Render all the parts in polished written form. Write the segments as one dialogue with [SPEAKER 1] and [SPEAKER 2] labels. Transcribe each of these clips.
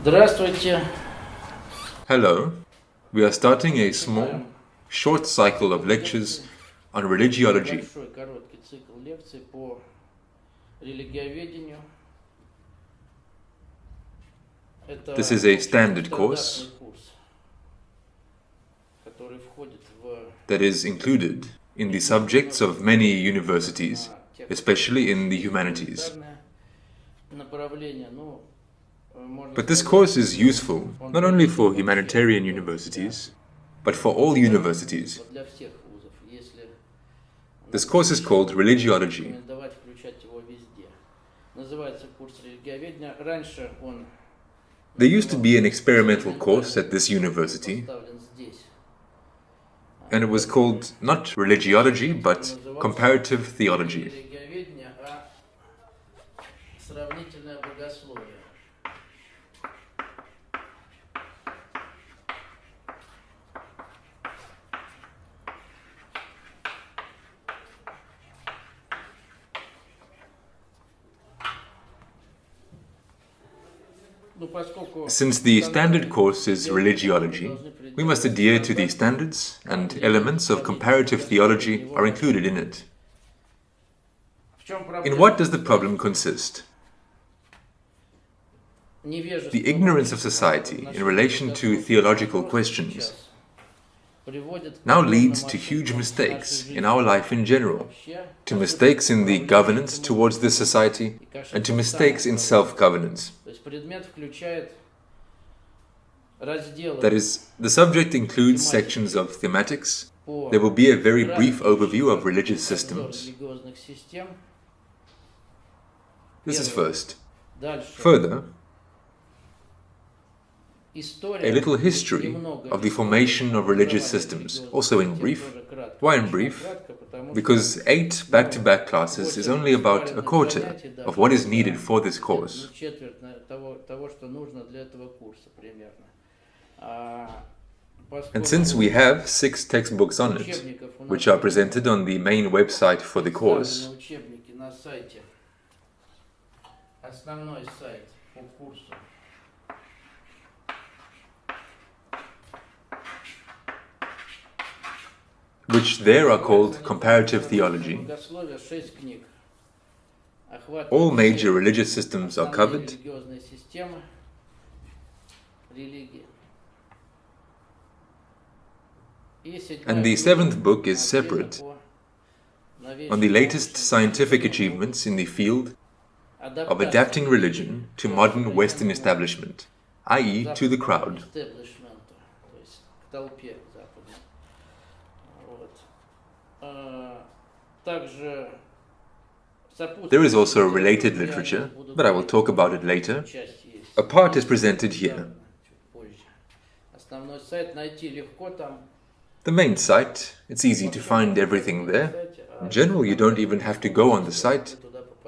[SPEAKER 1] Здравствуйте.
[SPEAKER 2] Hello. We are starting a small, short cycle of lectures on religiology.
[SPEAKER 1] Большой короткий цикл лекций по религиоведению.
[SPEAKER 2] This is a standard course
[SPEAKER 1] который входит в
[SPEAKER 2] that is included in the subjects of many universities, especially in the humanities.
[SPEAKER 1] направление.
[SPEAKER 2] But this course is useful not only for humanitarian universities, but for all universities.
[SPEAKER 1] Для всех вузов. Если
[SPEAKER 2] This course is called religiology.
[SPEAKER 1] рекомендовать включать его везде. Называется курс религиоведения. Раньше он
[SPEAKER 2] There used to be an experimental course at this university,
[SPEAKER 1] поставлен здесь.
[SPEAKER 2] and it was called not religiology, but comparative theology.
[SPEAKER 1] Религиоведение, а сравнительное богословие.
[SPEAKER 2] Since the standard course is religiology, we must adhere to the standards, and elements of comparative theology are included in it. In what does the problem consist? The ignorance of society in relation to theological questions now leads to huge mistakes in our life in general, to mistakes in the governance towards this society, and to mistakes in self-governance. That is, the subject includes sections of thematics. There will be a very brief overview of religious systems. This is first. Further, a little history of the formation of religious systems, also in brief. Why in brief? Because 8 back-to-back classes is only about a quarter of what is needed for this course. And since we have 6 textbooks on it, which are presented on the main website for the course,
[SPEAKER 1] Основной сайт по курсу.
[SPEAKER 2] which there are called Comparative Theology.
[SPEAKER 1] Богословие 6 книг.
[SPEAKER 2] All major religious systems are covered,
[SPEAKER 1] Религиозные системы, религии.
[SPEAKER 2] and the 7th book is separate on the latest scientific achievements in the field of adapting religion to modern Western establishment, i.e. to the crowd. There is also related literature, but I will talk about it later. A part is presented here. The main site, it's easy to find everything there. In general, you don't even have to go on the site,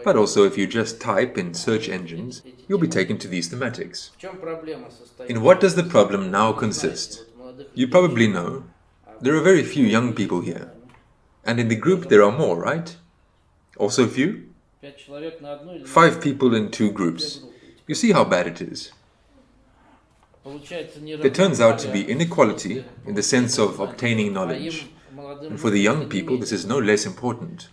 [SPEAKER 2] but also if you just type in search engines, you'll be taken to these thematics. In what does the problem now consist? You probably know, there are very few young people here. And in the group there are more, right? Also few? 5 people in 2 groups. You see how bad it is. There turns out to be inequality in the sense of obtaining knowledge. And for the young people, this is no less important.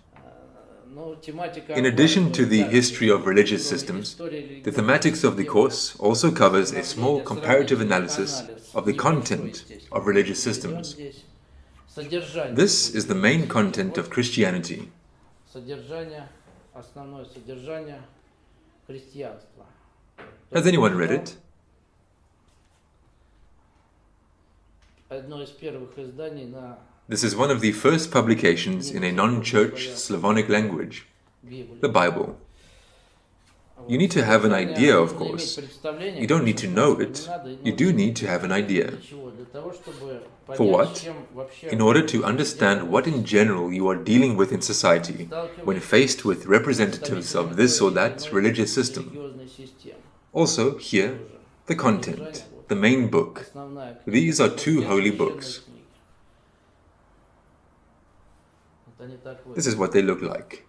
[SPEAKER 2] In addition to the history of religious systems, the thematics of the course also covers a small comparative analysis of the content of religious systems. This is the main content of Christianity. Has anyone read it? This is one of the first publications in a non-church Slavonic language, the Bible. You need to have an idea, of course. You don't need to know it, you do need to have an idea. For what? In order to understand what in general you are dealing with in society when faced with representatives of this or that religious system. Also, here, the content, the main book. These are 2 holy books. This is what they look like.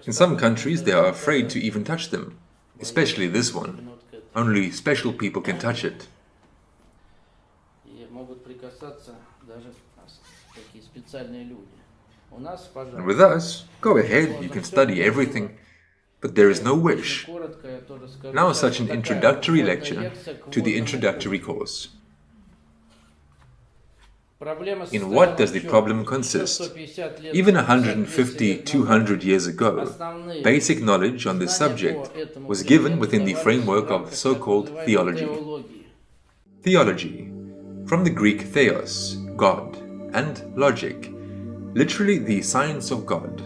[SPEAKER 2] In some countries, they are afraid to even touch them, especially this one. Only special people can touch it. And with us, go ahead, you can study everything, but there is no wish. Now such an introductory lecture to the introductory course. In what does the problem consist? Even 150, 200 years ago, basic knowledge on this subject was given within the framework of so-called theology. Theology, from the Greek theos, God, and logic, literally the science of God.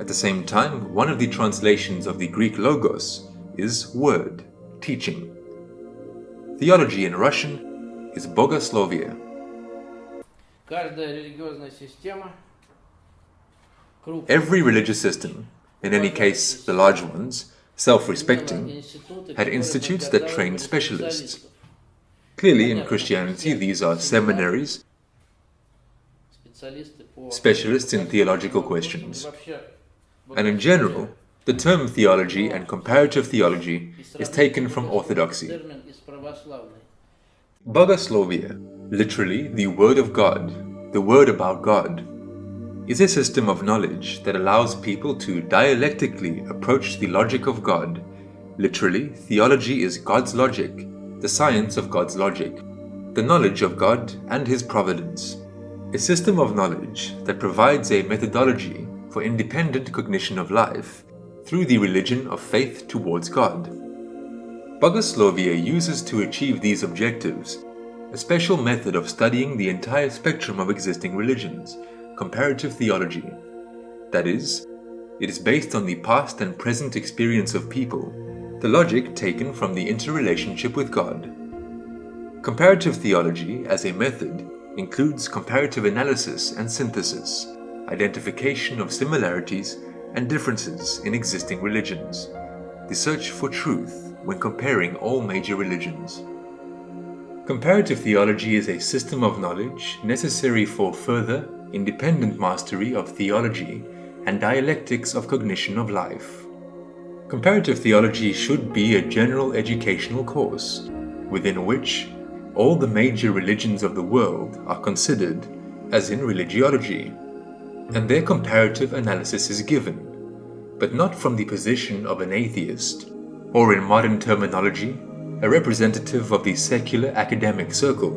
[SPEAKER 2] At the same time, one of the translations of the Greek logos is word, teaching. Theology in Russian is bogoslovie. Every religious system, in any case the large ones, self-respecting, had institutes that trained specialists. Clearly, in Christianity, these are seminaries, specialists in theological questions. And in general, the term theology and comparative theology is taken from orthodoxy. Bogoslovie, literally the word of God, the word about God, is a system of knowledge that allows people to dialectically approach the logic of God. Literally, theology is God's logic, the science of God's logic, the knowledge of God and His providence. A system of knowledge that provides a methodology for independent cognition of life through the religion of faith towards God. Bogoslovie uses to achieve these objectives a special method of studying the entire spectrum of existing religions, comparative theology. That is, it is based on the past and present experience of people, the logic taken from the interrelationship with God. Comparative theology, as a method, includes comparative analysis and synthesis, identification of similarities and differences in existing religions, the search for truth when comparing all major religions. Comparative theology is a system of knowledge necessary for further, independent mastery of theology and dialectics of cognition of life. Comparative theology should be a general educational course, within which all the major religions of the world are considered, as in religiology, and their comparative analysis is given, but not from the position of an atheist, or in modern terminology, a representative of the secular academic circle,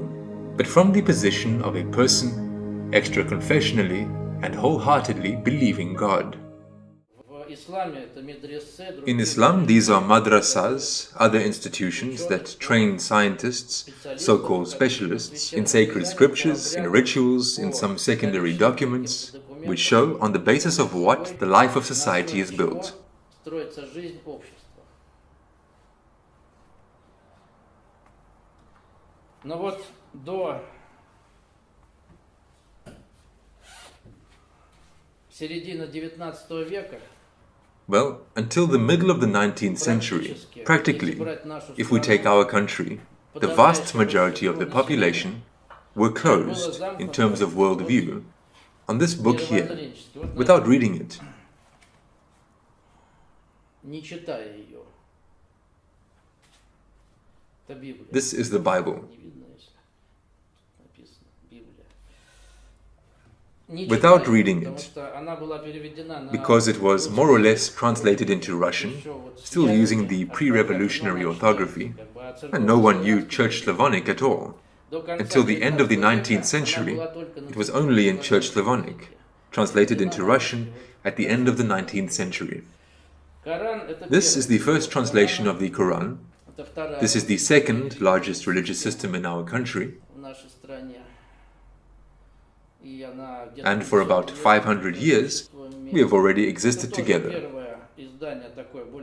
[SPEAKER 2] but from the position of a person extra-confessionally and wholeheartedly believing God. In Islam, these are madrasas, other institutions that train scientists, so-called specialists, in sacred scriptures, in rituals, in some secondary documents, which show on the basis of what the life of society is built. Well, until the middle of the 19th century, practically, if we take our country, the vast majority of the population were closed, in terms of worldview, on this book here, without reading it. This is the Bible. Without reading it, because it was more or less translated into Russian, still using the pre-revolutionary orthography, and no one knew Church Slavonic at all. Until the end of the 19th century, it was only in Church Slavonic, translated into Russian at the end of the 19th century. This is the first translation of the Quran. This is the second largest religious system in our country. And for about 500 years, we have already existed together.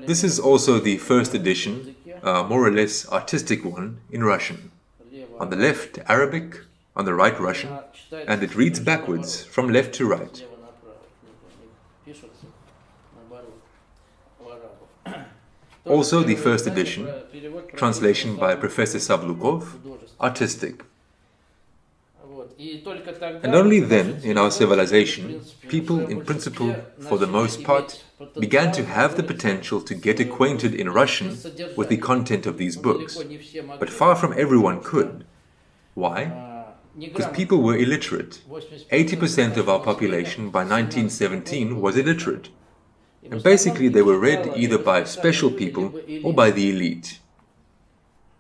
[SPEAKER 2] This is also the first edition, a more or less artistic one, in Russian. On the left, Arabic, on the right, Russian, and it reads backwards, from left to right. Also the first edition, translation by Professor Slavolyubov, artistic. And only then, in our civilization, people, in principle, for the most part, began to have the potential to get acquainted in Russian with the content of these books. But far from everyone could. Why? Because people were illiterate. 80% of our population by 1917 was illiterate. And basically they were read either by special people or by the elite.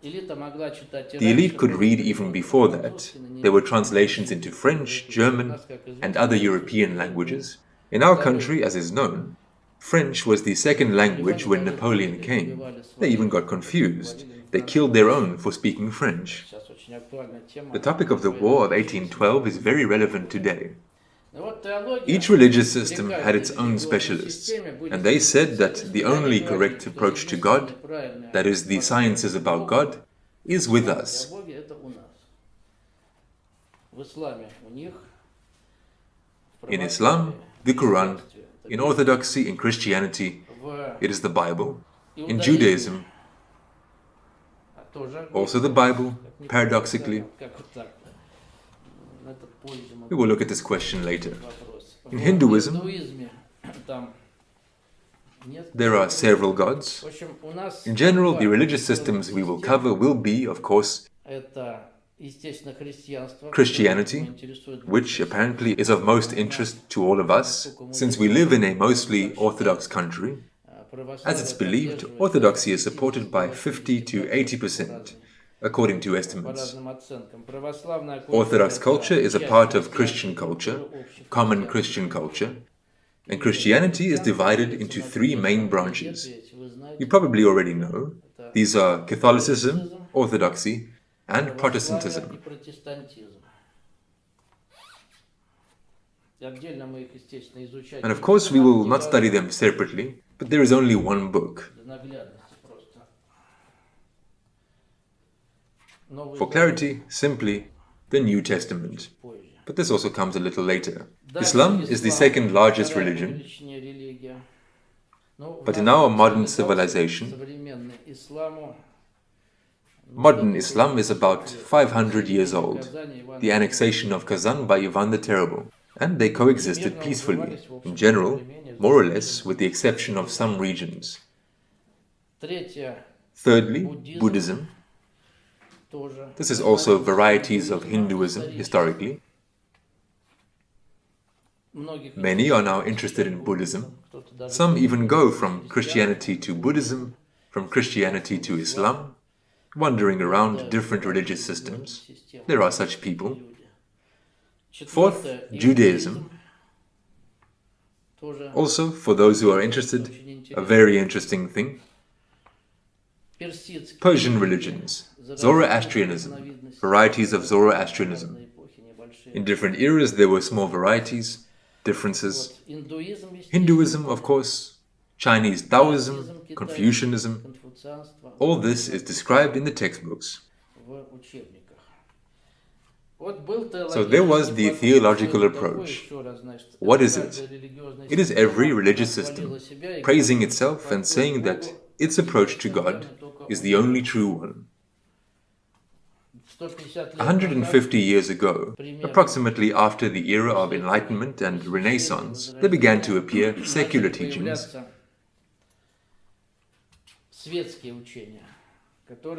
[SPEAKER 2] The elite could read even before that. There were translations into French, German, and other European languages. In our country, as is known, French was the second language when Napoleon came. They even got confused. They killed their own for speaking French. The topic of the War of 1812 is very relevant today. Each religious system had its own specialists, and they said that the only correct approach to God, that is, the sciences about God, is with us. In Islam, the Quran; in Orthodoxy, in Christianity, it is the Bible; in Judaism, also the Bible, paradoxically. We will look at this question later. In Hinduism, there are several gods. In general, the religious systems we will cover will be, of course, Christianity, which apparently is of most interest to all of us, since we live in a mostly Orthodox country. As it's believed, Orthodoxy is supported by 50 to 80%, according to estimates. Orthodox culture is a part of Christian culture, common Christian culture, and Christianity is divided into three main branches. You probably already know. These are Catholicism, Orthodoxy, and Protestantism. And of course we will not study them separately, but there is only one book. For clarity, simply, the New Testament. But this also comes a little later. Islam is the second largest religion. But in our modern civilization, modern Islam is about 500 years old, the annexation of Kazan by Ivan the Terrible, and they coexisted peacefully, in general, more or less, with the exception of some regions. Thirdly, Buddhism. This is also varieties of Hinduism, historically. Many are now interested in Buddhism. Some even go from Christianity to Buddhism, from Christianity to Islam, wandering around different religious systems. There are such people. Fourth, Judaism. Also, for those who are interested, a very interesting thing. Persian religions, Zoroastrianism, varieties of Zoroastrianism. In different eras there were small varieties, differences. Hinduism, of course, Chinese Taoism, Confucianism. All this is described in the textbooks. So there was the theological approach. What is it? It is every religious system praising itself and saying that its approach to God is the only true one. 150 years ago, approximately after the era of Enlightenment and Renaissance, there began to appear secular teachings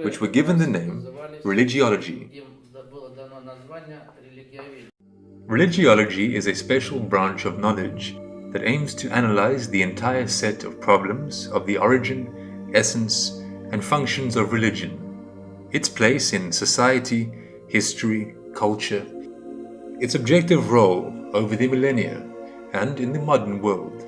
[SPEAKER 2] which were given the name religiology. Religiology is a special branch of knowledge that aims to analyze the entire set of problems of the origin, essence, and functions of religion, its place in society, history, culture, its objective role over the millennia, and in the modern world.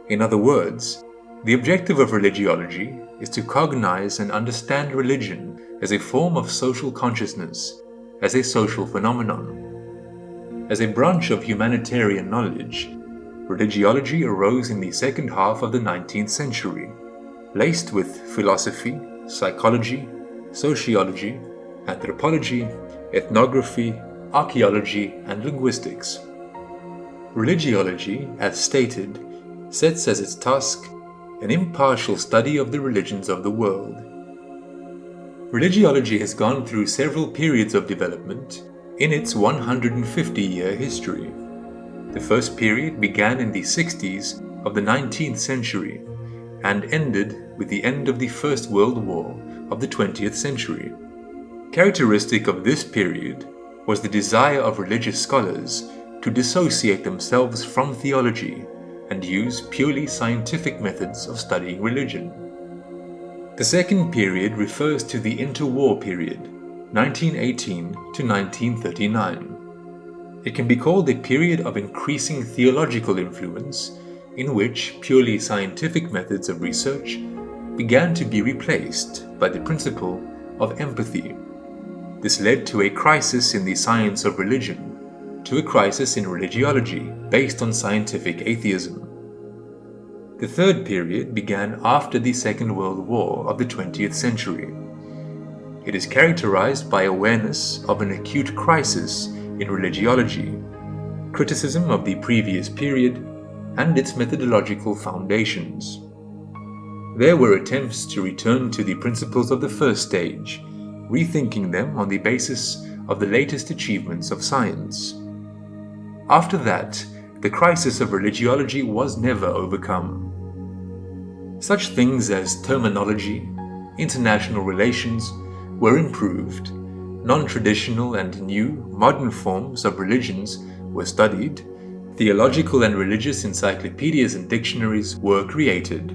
[SPEAKER 2] In other words, the objective of religiology is to cognize and understand religion as a form of social consciousness, as a social phenomenon. As a branch of humanitarian knowledge, religiology arose in the second half of the 19th century, laced with philosophy, psychology, sociology, anthropology, ethnography, archaeology, and linguistics. Religiology, as stated, sets as its task an impartial study of the religions of the world. Religiology has gone through several periods of development, in its 150-year history. The first period began in the 60s of the 19th century and ended with the end of the First World War of the 20th century. Characteristic of this period was the desire of religious scholars to dissociate themselves from theology and use purely scientific methods of studying religion. The second period refers to the interwar period, 1918 to 1939. It can be called a period of increasing theological influence in which purely scientific methods of research began to be replaced by the principle of empathy. This led to a crisis in the science of religion, to a crisis in religiology based on scientific atheism. The third period began after the Second World War of the 20th century. It is characterized by awareness of an acute crisis in religiology, criticism of the previous period, and its methodological foundations. There were attempts to return to the principles of the first stage, rethinking them on the basis of the latest achievements of science. After that, the crisis of religiology was never overcome. Such things as terminology, international relations were improved, non-traditional and new, modern forms of religions were studied, theological and religious encyclopedias and dictionaries were created.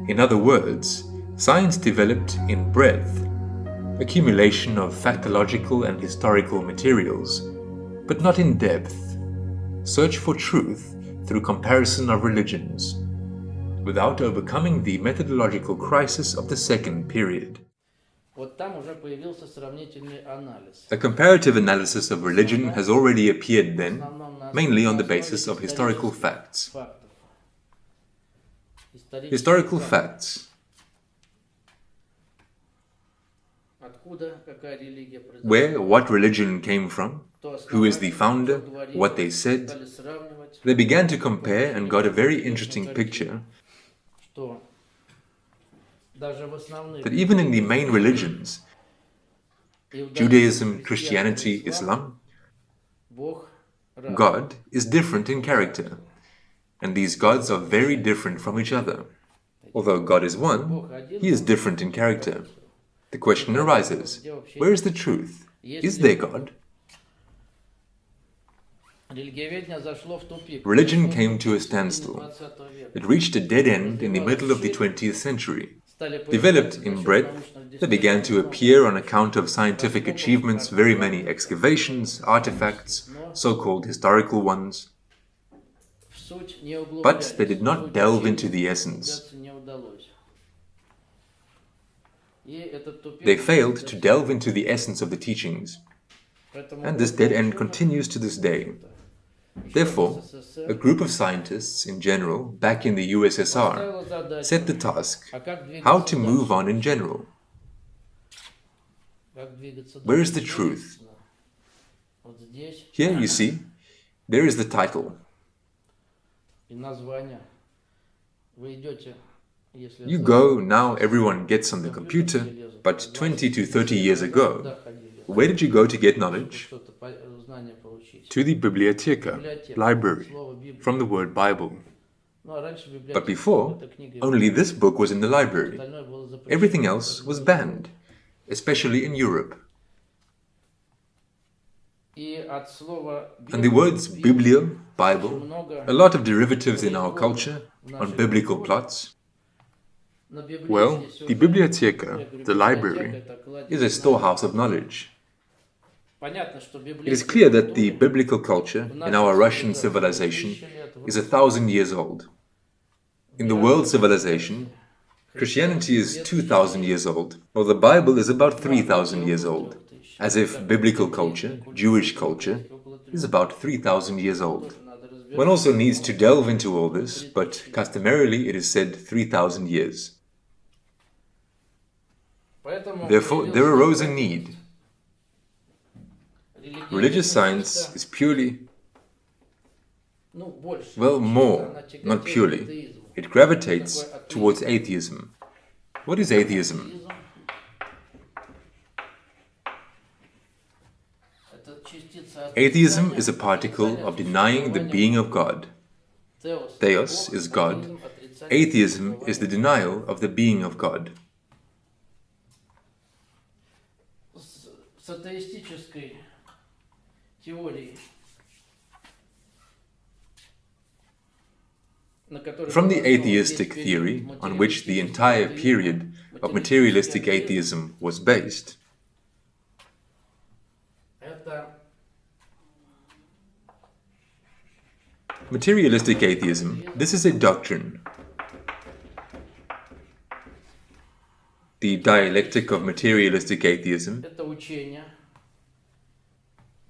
[SPEAKER 2] In other words, science developed in breadth, accumulation of factological and historical materials, but not in depth, search for truth through comparison of religions, without overcoming the methodological crisis of the second period. A comparative analysis of religion has already appeared then, mainly on the basis of historical facts. Historical facts. Where, what religion came from, who is the founder, what they said. They began to compare and got a very interesting picture that even in the main religions, Judaism, Christianity, Islam, God is different in character, and these gods are very different from each other. Although God is one, He is different in character. The question arises, where is the truth? Is there God? Religion came to a standstill. It reached a dead end in the middle of the 20th century. Developed in breadth, there began to appear on account of scientific achievements very many excavations, artifacts, so-called historical ones. But they did not delve into the essence. They failed to delve into the essence of the teachings. And this dead end continues to this day. Therefore, a group of scientists in general, back in the USSR, set the task, how to move on in general. Where is the truth? Here you see, there is the title. You go, now everyone gets on the computer, but 20 to 30 years ago, where did you go to get knowledge? To the biblioteca, library, from the word Bible. But before, only this book was in the library. Everything else was banned, especially in Europe. And the words Biblio, Bible, a lot of derivatives in our culture on biblical plots. Well, the biblioteca, the library, is a storehouse of knowledge. It is clear that the biblical culture in our Russian civilization is 1,000 years old. In the world civilization, Christianity is 2,000 years old, while the Bible is about 3,000 years old, as if biblical culture, Jewish culture, is about 3,000 years old. One also needs to delve into all this, but customarily it is said 3,000 years. Therefore, there arose a need. Religious science is purely, well, more, not purely. It gravitates towards atheism. What is atheism? Atheism is a particle of denying the being of God. Theos is God. Atheism is the denial of the being of God. From the atheistic theory on which the entire period of materialistic atheism was based, materialistic atheism, this is a doctrine. The dialectic of materialistic atheism,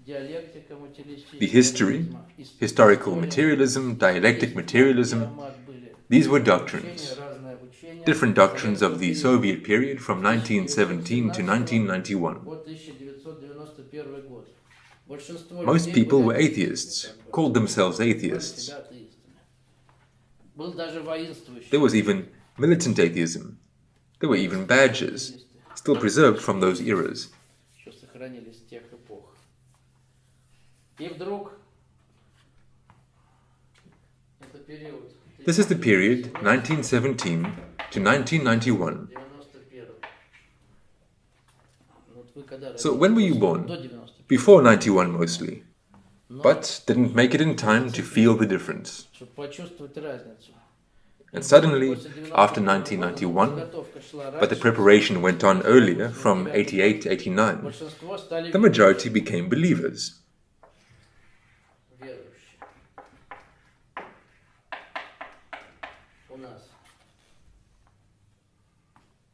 [SPEAKER 2] the history, historical materialism, dialectic materialism, these were doctrines. Different doctrines of the Soviet period from 1917 to 1991. Most people were atheists, called themselves atheists. There was even militant atheism. There were even badges, still preserved from those eras. This is the period 1917 to 1991. So when were you born? Before 91 mostly, but didn't make it in time to feel the difference. And suddenly, after 1991, but the preparation went on earlier, from 88 to 89, the majority became believers.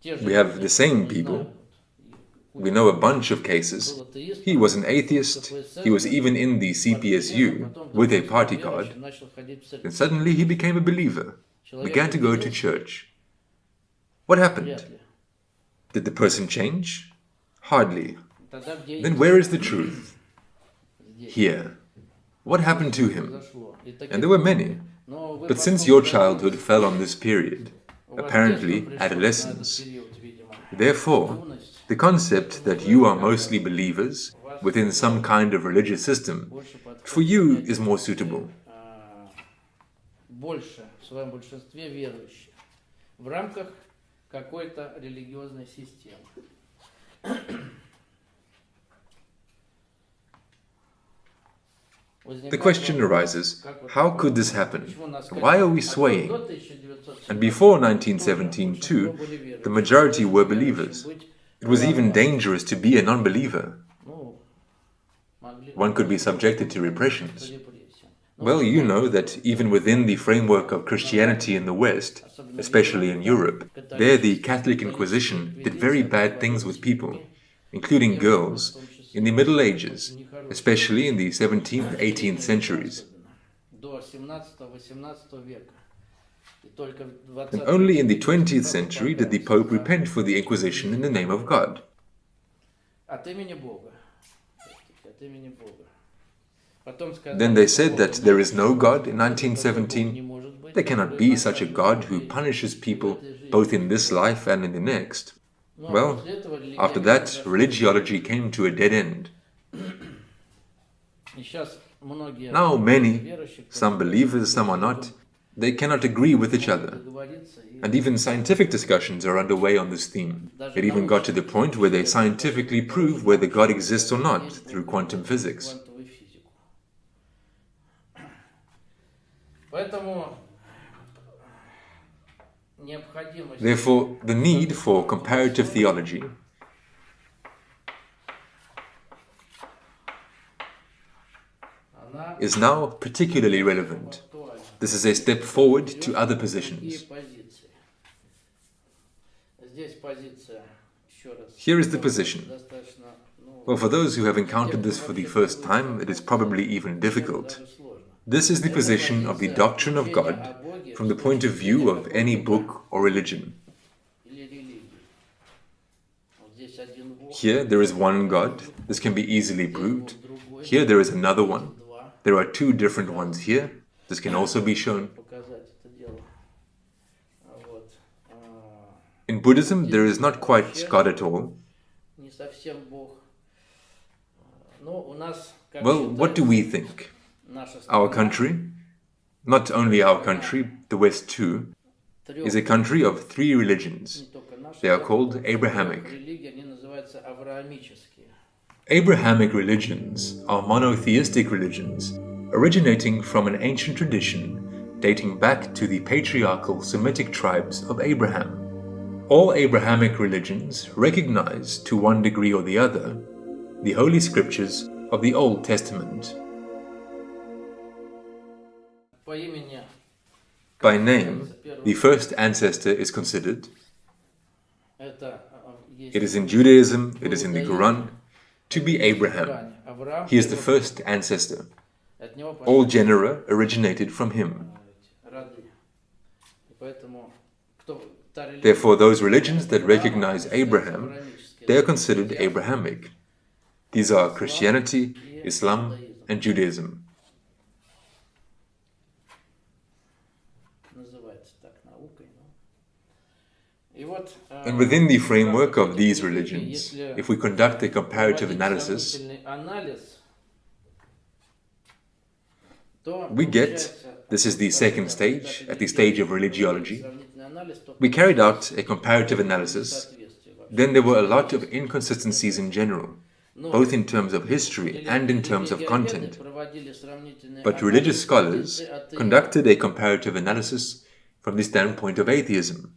[SPEAKER 2] We have the same people. We know a bunch of cases. He was an atheist, he was even in the CPSU with a party card, and suddenly he became a believer, began to go to church. What happened? Did the person change? Hardly. Then where is the truth? Here. What happened to him? And there were many. But since your childhood fell on this period, apparently adolescence, therefore, the concept that you are mostly believers within some kind of religious system, for you is more suitable. The question arises, how could this happen? Why are we swaying? And before 1917 too, the majority were believers. It was even dangerous to be a non-believer. One could be subjected to repressions. Well, you know that even within the framework of Christianity in the West, especially in Europe, there the Catholic Inquisition did very bad things with people, including girls, in the Middle Ages, especially in the 17th, 18th centuries. And only in the 20th century did the Pope repent for the Inquisition in the name of God. Then they said that there is no God in 1917. There cannot be such a God who punishes people both in this life and in the next. Well, after that, religiology came to a dead end. Now many, some believers, some are not, they cannot agree with each other. And even scientific discussions are underway on this theme. It even got to the point where they scientifically prove whether God exists or not through quantum physics. Therefore, the need for comparative theology is now particularly relevant. This is a step forward to other positions. Here is the position. Well, for those who have encountered this for the first time, it is probably even difficult. This is the position of the doctrine of God from the point of view of any book or religion. Here there is one God. This can be easily proved. Here there is another one. There are two different ones here. This can also be shown. In Buddhism, there is not quite God at all. Well, what do we think? Our country, not only our country, the West too, is a country of three religions. They are called Abrahamic. Abrahamic religions are monotheistic religions originating from an ancient tradition dating back to the patriarchal Semitic tribes of Abraham. All Abrahamic religions recognize, to one degree or the other, the Holy Scriptures of the Old Testament. By name, the first ancestor is considered. It is in Judaism, it is in the Quran, to be Abraham. He is the first ancestor. All genera originated from him. Therefore, those religions that recognize Abraham, they are considered Abrahamic. These are Christianity, Islam, and Judaism. And within the framework of these religions, if we conduct a comparative analysis, we get, this is the second stage, at the stage of religiology, we carried out a comparative analysis, then there were a lot of inconsistencies in general, both in terms of history and in terms of content. But religious scholars conducted a comparative analysis from the standpoint of atheism.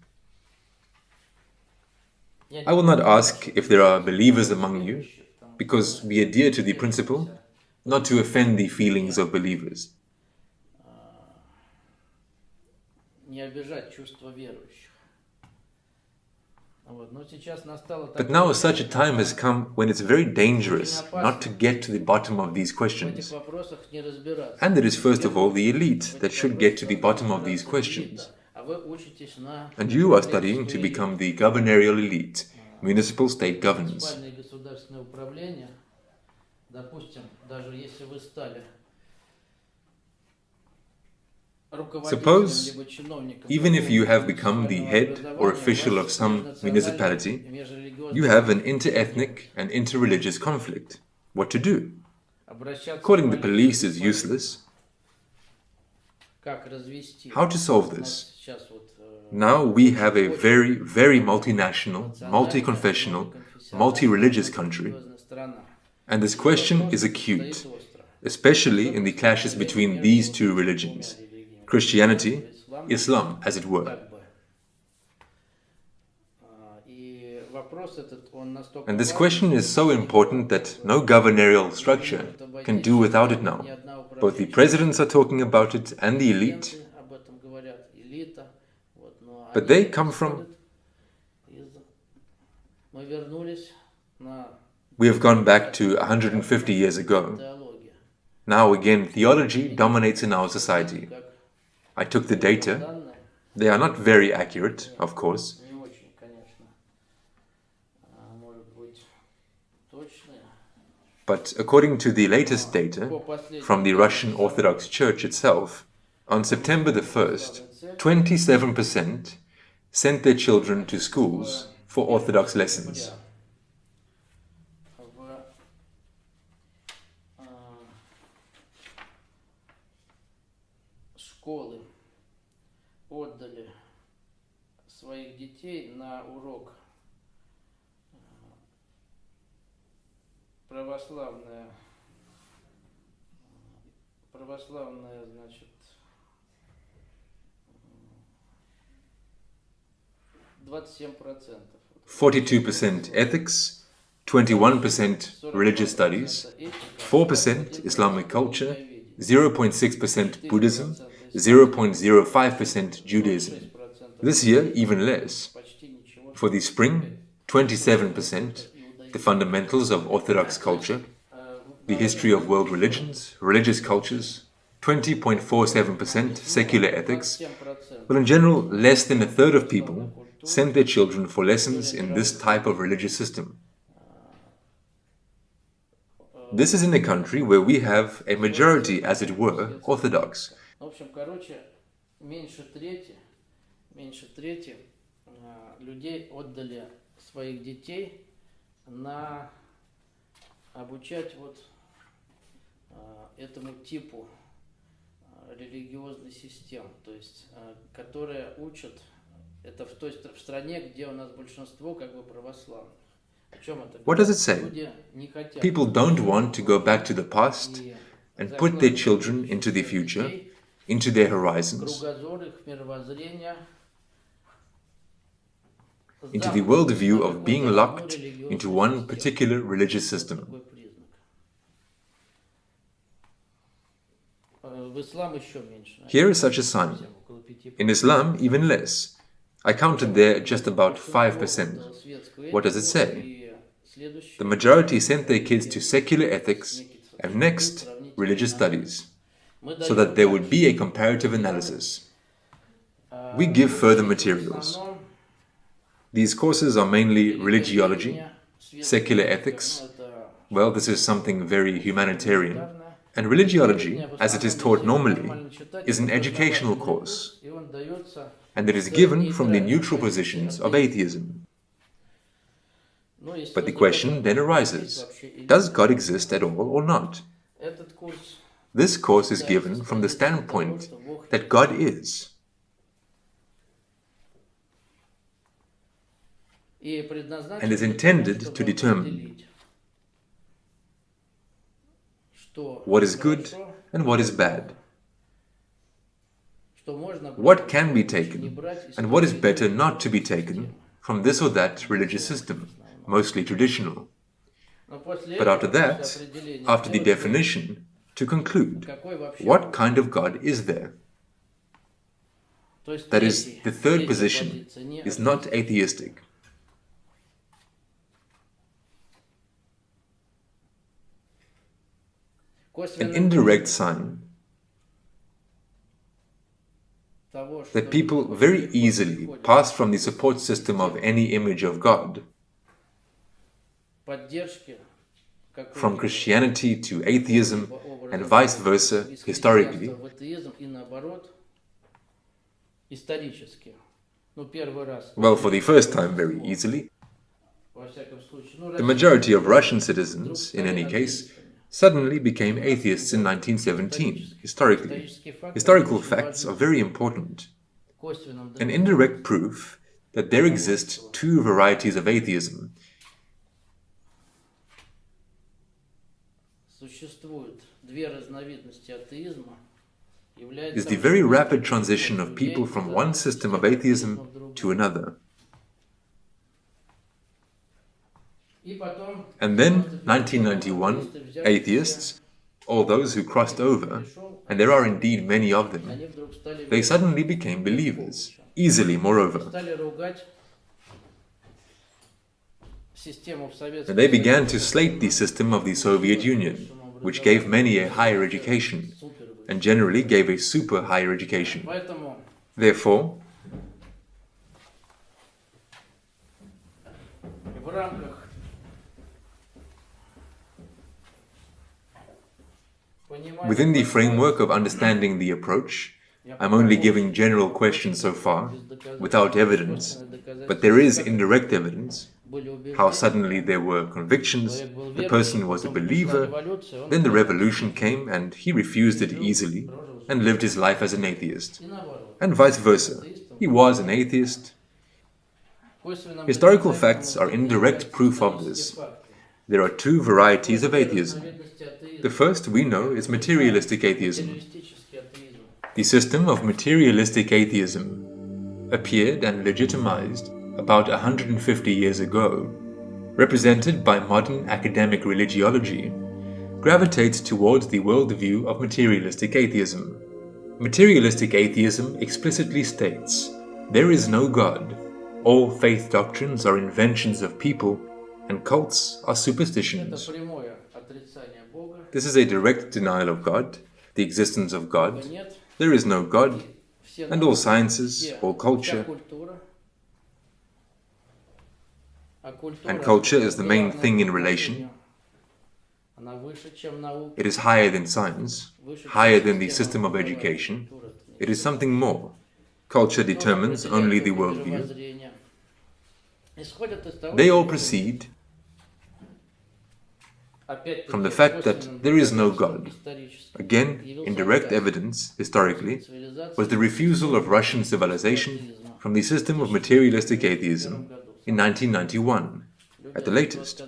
[SPEAKER 2] I will not ask if there are believers among you, because we adhere to the principle not to offend the feelings of believers. But now such a time has come when it's very dangerous not to get to the bottom of these questions. And it is first of all the elite that should get to the bottom of these questions. And you are studying to become the gubernatorial elite, municipal state governance. Suppose, even if you have become the head or official of some municipality, you have an inter-ethnic and inter-religious conflict. What to do? Calling the police is useless. How to solve this? Now we have a very, very multinational, multi-confessional, multi-religious country, and this question is acute, especially in the clashes between these two religions, Christianity, Islam, as it were. And this question is so important that no gubernatorial structure can do without it now. Both the presidents are talking about it and the elite. But they come from... We have gone back to 150 years ago. Now again, theology dominates in our society. I took the data. They are not very accurate, of course. But according to the latest data from the Russian Orthodox Church itself, on September the 1st, 27% sent their children to schools for Orthodox lessons.
[SPEAKER 1] Школы отдали своих детей на урок православная, значит, 27%.
[SPEAKER 2] 42% ethics, 21% religious studies, 4% Islamic culture, 0.6% Buddhism, 0.05% Judaism. This year, even less. For the spring, 27%, the fundamentals of Orthodox culture, the history of world religions, religious cultures, 20.47% secular ethics. But in general, less than a third of people sent their children for lessons in this type of religious system. This is in a country where we have a majority, as it were, Orthodox.
[SPEAKER 1] В общем, меньше трети людей отдали своих детей на обучать этому типу религиозных систем, то есть, которые учат, это в стране, где у нас большинство как бы православных.
[SPEAKER 2] What does it say? People don't want to go back to the past and put their children into the future, into their horizons, into the worldview of being locked into one particular religious system. Here is such a sign. In Islam, even less. I counted there just about 5%. What does it say? The majority sent their kids to secular ethics and next, religious studies, so that there would be a comparative analysis. We give further materials. These courses are mainly religiology, secular ethics. Well, this is something very humanitarian. And religiology, as it is taught normally, is an educational course, and it is given from the neutral positions of atheism. But the question then arises, does God exist at all or not? This course is given from the standpoint that God is. And is intended to determine what is good and what is bad, what can be taken and what is better not to be taken from this or that religious system, mostly traditional. But after that, after the definition, to conclude, what kind of God is there? That is, the third position is not atheistic. An indirect sign that people very easily pass from the support system of any image of God, from Christianity to atheism and vice versa historically. Well, for the first time very easily. The majority of Russian citizens, in any case, suddenly became atheists in 1917, historically. Historical facts are very important. An indirect proof that there exist two varieties of atheism. Is the very rapid transition of people from one system of atheism to another. And then, 1991, atheists, all those who crossed over, and there are indeed many of them, they suddenly became believers, easily moreover. And they began to slate the system of the Soviet Union, which gave many a higher education, and generally gave a super higher education. Therefore, within the framework of understanding the approach, I'm only giving general questions so far, without evidence, but there is indirect evidence, how suddenly there were convictions, the person was a believer, then the revolution came and he refused it easily and lived his life as an atheist, and vice versa, he was an atheist. Historical facts are indirect proof of this. There are two varieties of atheism. The first we know is materialistic atheism. The system of materialistic atheism appeared and legitimized about 150 years ago, represented by modern academic religiology, gravitates towards the worldview of materialistic atheism. Materialistic atheism explicitly states, there is no God, all faith doctrines are inventions of people, and cults are superstitions. This is a direct denial of God, the existence of God. There is no God, and all sciences, all culture, and culture is the main thing in relation. It is higher than science, higher than the system of education. It is something more. Culture determines only the worldview. They all proceed from the fact that there is no God. Again, indirect evidence, historically, was the refusal of Russian civilization from the system of materialistic atheism in 1991, at the latest.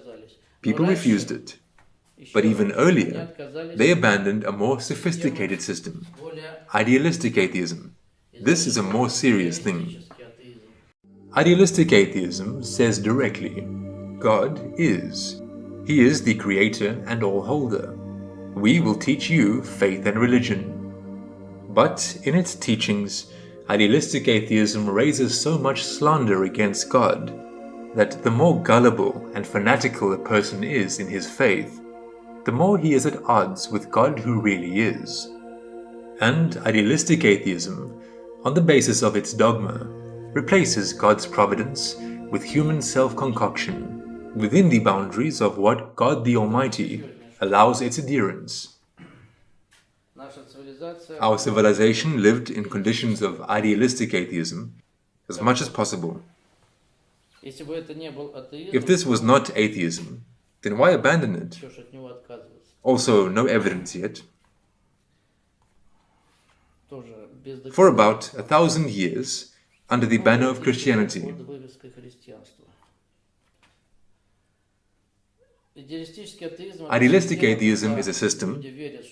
[SPEAKER 2] People refused it. But even earlier, they abandoned a more sophisticated system, idealistic atheism. This is a more serious thing. Idealistic atheism says directly, God is. He is the creator and all-holder. We will teach you faith and religion. But in its teachings, idealistic atheism raises so much slander against God that the more gullible and fanatical a person is in his faith, the more he is at odds with God who really is. And idealistic atheism, on the basis of its dogma, replaces God's providence with human self-concoction within the boundaries of what God the Almighty allows its adherents. Our civilization lived in conditions of idealistic atheism as much as possible. If this was not atheism, then why abandon it? Also, no evidence yet. For about 1,000 years, under the banner of Christianity, idealistic atheism is a system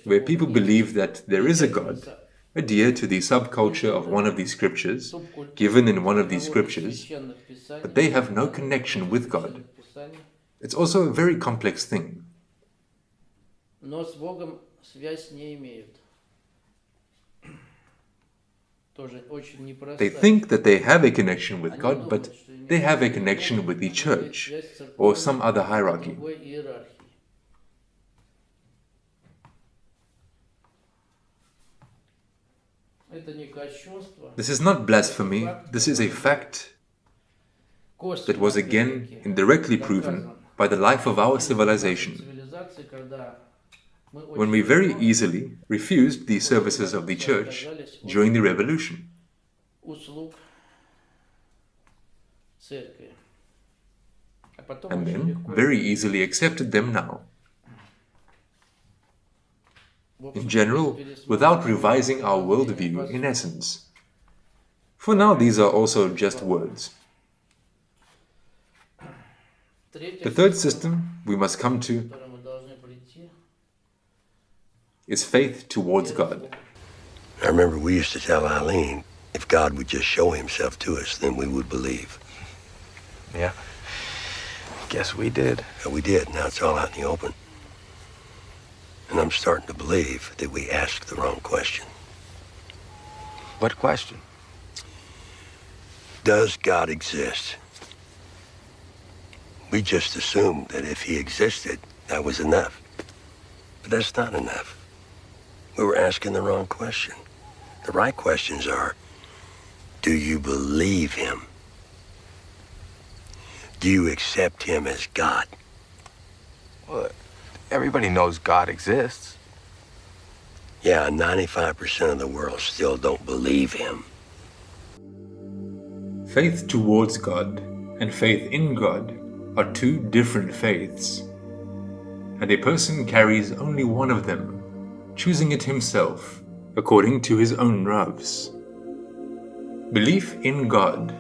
[SPEAKER 2] where people believe that there is a God, adhere to the subculture of one of these scriptures, given in one of these scriptures, but they have no connection with God. It's also a very complex thing. They think that they have a connection with God, but they have a connection with the church or some other hierarchy. This is not blasphemy, this is a fact that was again indirectly proven by the life of our civilization, when we very easily refused the services of the church during the revolution. And then very easily accepted them now. In general, without revising our worldview in essence. For now, these are also just words. The third system we must come to is faith towards God.
[SPEAKER 3] I remember we used to tell Eileen, if God would just show himself to us, then we would believe.
[SPEAKER 4] Yeah. Guess we did.
[SPEAKER 3] Yeah, we did. Now it's all out in the open. And I'm starting to believe that we asked the wrong question.
[SPEAKER 4] What question?
[SPEAKER 3] Does God exist? We just assumed that if he existed, that was enough. But that's not enough. We were asking the wrong question. The right questions are, do you believe him? Do you accept him as God?
[SPEAKER 4] Well, everybody knows God exists.
[SPEAKER 3] Yeah, 95% of the world still don't believe him.
[SPEAKER 2] Faith towards God and faith in God are two different faiths, and a person carries only one of them, choosing it himself according to his own loves. Belief in God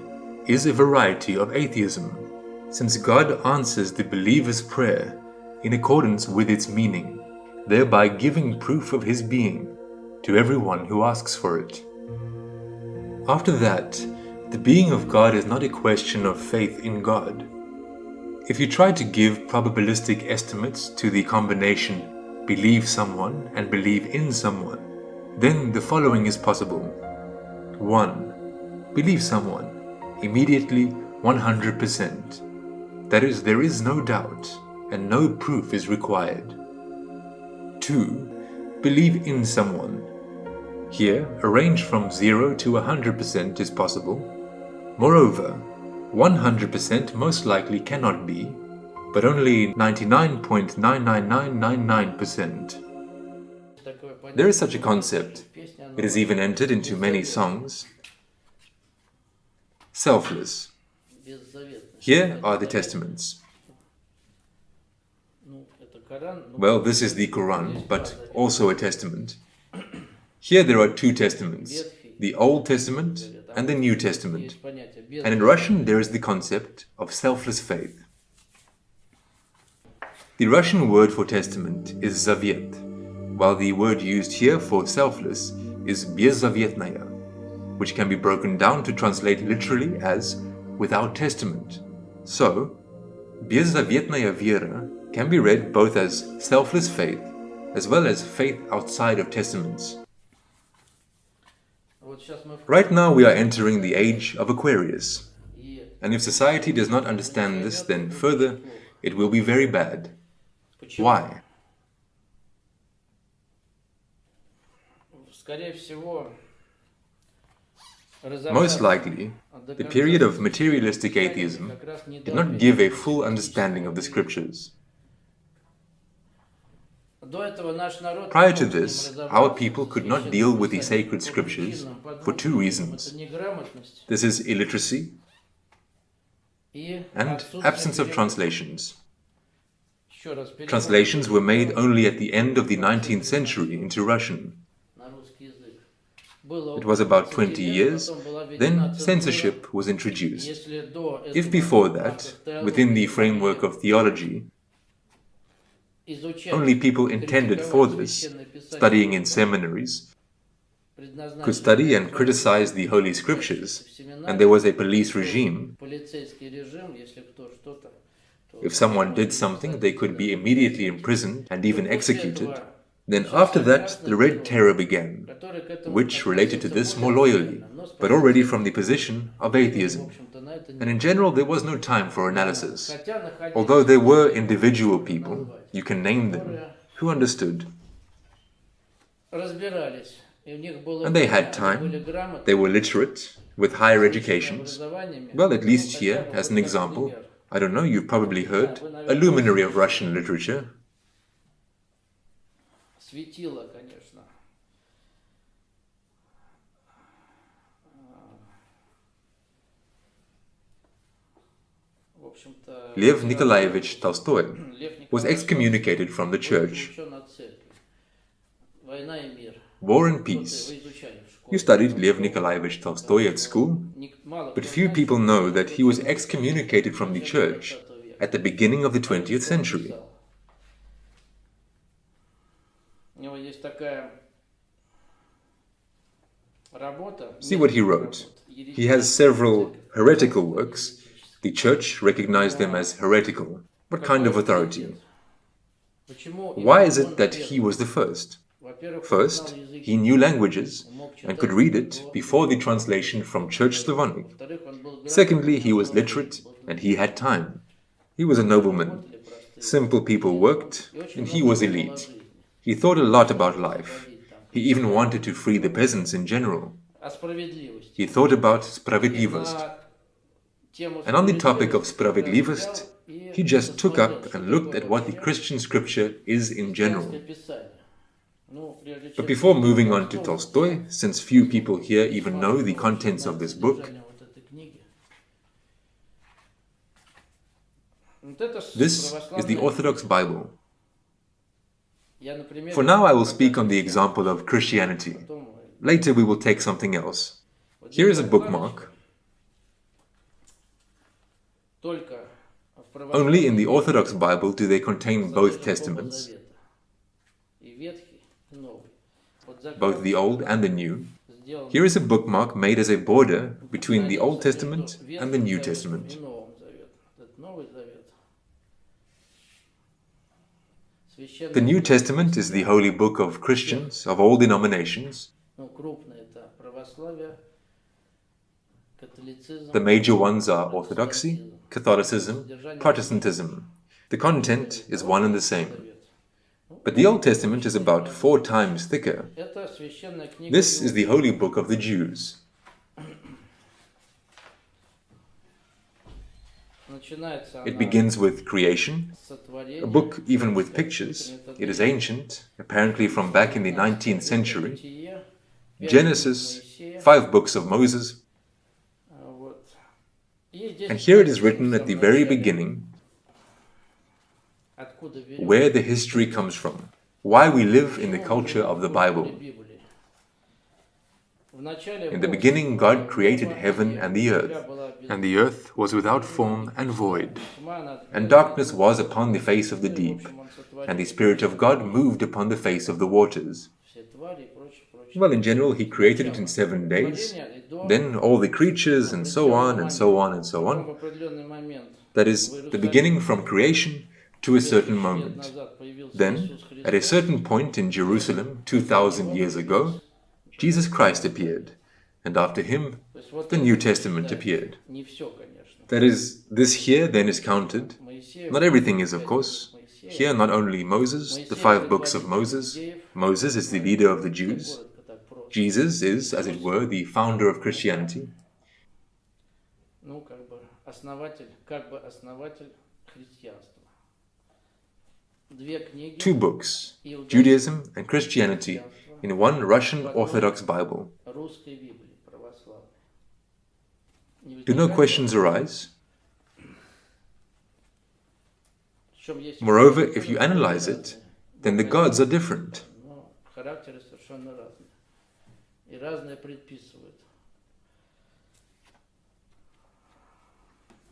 [SPEAKER 2] is a variety of atheism, since God answers the believer's prayer in accordance with its meaning, thereby giving proof of his being to everyone who asks for it. After that, the being of God is not a question of faith in God. If you try to give probabilistic estimates to the combination believe someone and believe in someone, then the following is possible. 1. Believe someone, immediately 100%. That is, there is no doubt and no proof is required. 2. Believe in someone. Here, a range from 0 to 100% is possible. Moreover, 100% most likely cannot be, but only 99.99999%. There is such a concept. It is even entered into many songs. Selfless. Here are the testaments. Well, this is the Quran, but also a testament. Here there are two testaments, the Old Testament and the New Testament. And in Russian there is the concept of selfless faith. The Russian word for testament is zavet, while the word used here for selfless is беззаветная, which can be broken down to translate literally as without testament. So, беззаветная вера can be read both as selfless faith as well as faith outside of testaments. Right now we are entering the age of Aquarius, and if society does not understand this, then further it will be very bad. Why? Most likely, the period of materialistic atheism did not give a full understanding of the scriptures. Prior to this, our people could not deal with the sacred scriptures for two reasons. This is illiteracy and absence of translations. Translations were made only at the end of the 19th century into Russian. It was about 20 years, then censorship was introduced. If before that, within the framework of theology, only people intended for this, studying in seminaries, could study and criticize the Holy Scriptures, and there was a police regime. If someone did something, they could be immediately imprisoned and even executed. Then after that, the Red Terror began, which related to this more loyally, but already from the position of atheism. And in general, there was no time for analysis. Although there were individual people, you can name them, who understood. And they had time, they were literate, with higher educations. Well, at least here, as an example, I don't know, you've probably heard, a luminary of Russian literature. Lev Nikolaevich Tolstoy was excommunicated from the church. War and Peace. You studied Lev Nikolaevich Tolstoy at school, but few people know that he was excommunicated from the church at the beginning of the 20th century. See what he wrote. He has several heretical works. The church recognized them as heretical. What kind of authority? Why is it that he was the first? First, he knew languages and could read it before the translation from Church Slavonic. Secondly, he was literate and he had time. He was a nobleman. Simple people worked and he was elite. He thought a lot about life. He even wanted to free the peasants in general. He thought about spravedlivost. And on the topic of spravedlivost, he just took up and looked at what the Christian scripture is in general. But before moving on to Tolstoy, since few people here even know the contents of this book, this is the Orthodox Bible. For now I will speak on the example of Christianity. Later we will take something else. Here is a bookmark. Only in the Orthodox Bible do they contain both testaments, both the Old and the New. Here is a bookmark made as a border between the Old Testament and the New Testament. The New Testament is the holy book of Christians of all denominations. The major ones are Orthodoxy, Catholicism, Protestantism. The content is one and the same. But the Old Testament is about 4 times thicker. This is the holy book of the Jews. It begins with creation, a book even with pictures. It is ancient, apparently from back in the 19th century. Genesis, 5 books of Moses. And here it is written at the very beginning, where the history comes from, why we live in the culture of the Bible. In the beginning, God created heaven and the earth was without form and void, and darkness was upon the face of the deep, and the Spirit of God moved upon the face of the waters. Well, in general, He created it in 7 days, then all the creatures, and so on, and so on, and so on. That is, the beginning from creation to a certain moment. Then, at a certain point in Jerusalem, 2,000 years ago, Jesus Christ appeared, and after Him, the New Testament appeared. That is, this here then is counted. Not everything is, of course. Here, not only Moses, the 5 books of Moses. Moses is the leader of the Jews. Jesus is, as it were, the founder of Christianity. 2 books, Judaism and Christianity, in one Russian Orthodox Bible. Do no questions arise? Moreover, if you analyze it, then the gods are different.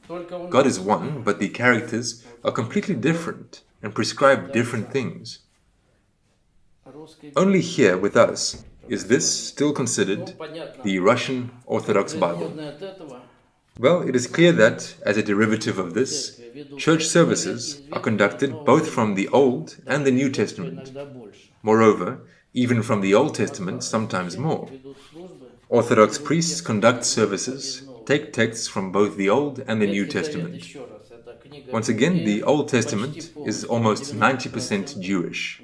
[SPEAKER 2] God is one, but the characters are completely different and prescribe different things. Only here with us is this still considered the Russian Orthodox Bible. Well, it is clear that, as a derivative of this, church services are conducted both from the Old and the New Testament. Moreover, even from the Old Testament, sometimes more. Orthodox priests conduct services, take texts from both the Old and the New Testament. Once again, the Old Testament is almost 90% Jewish.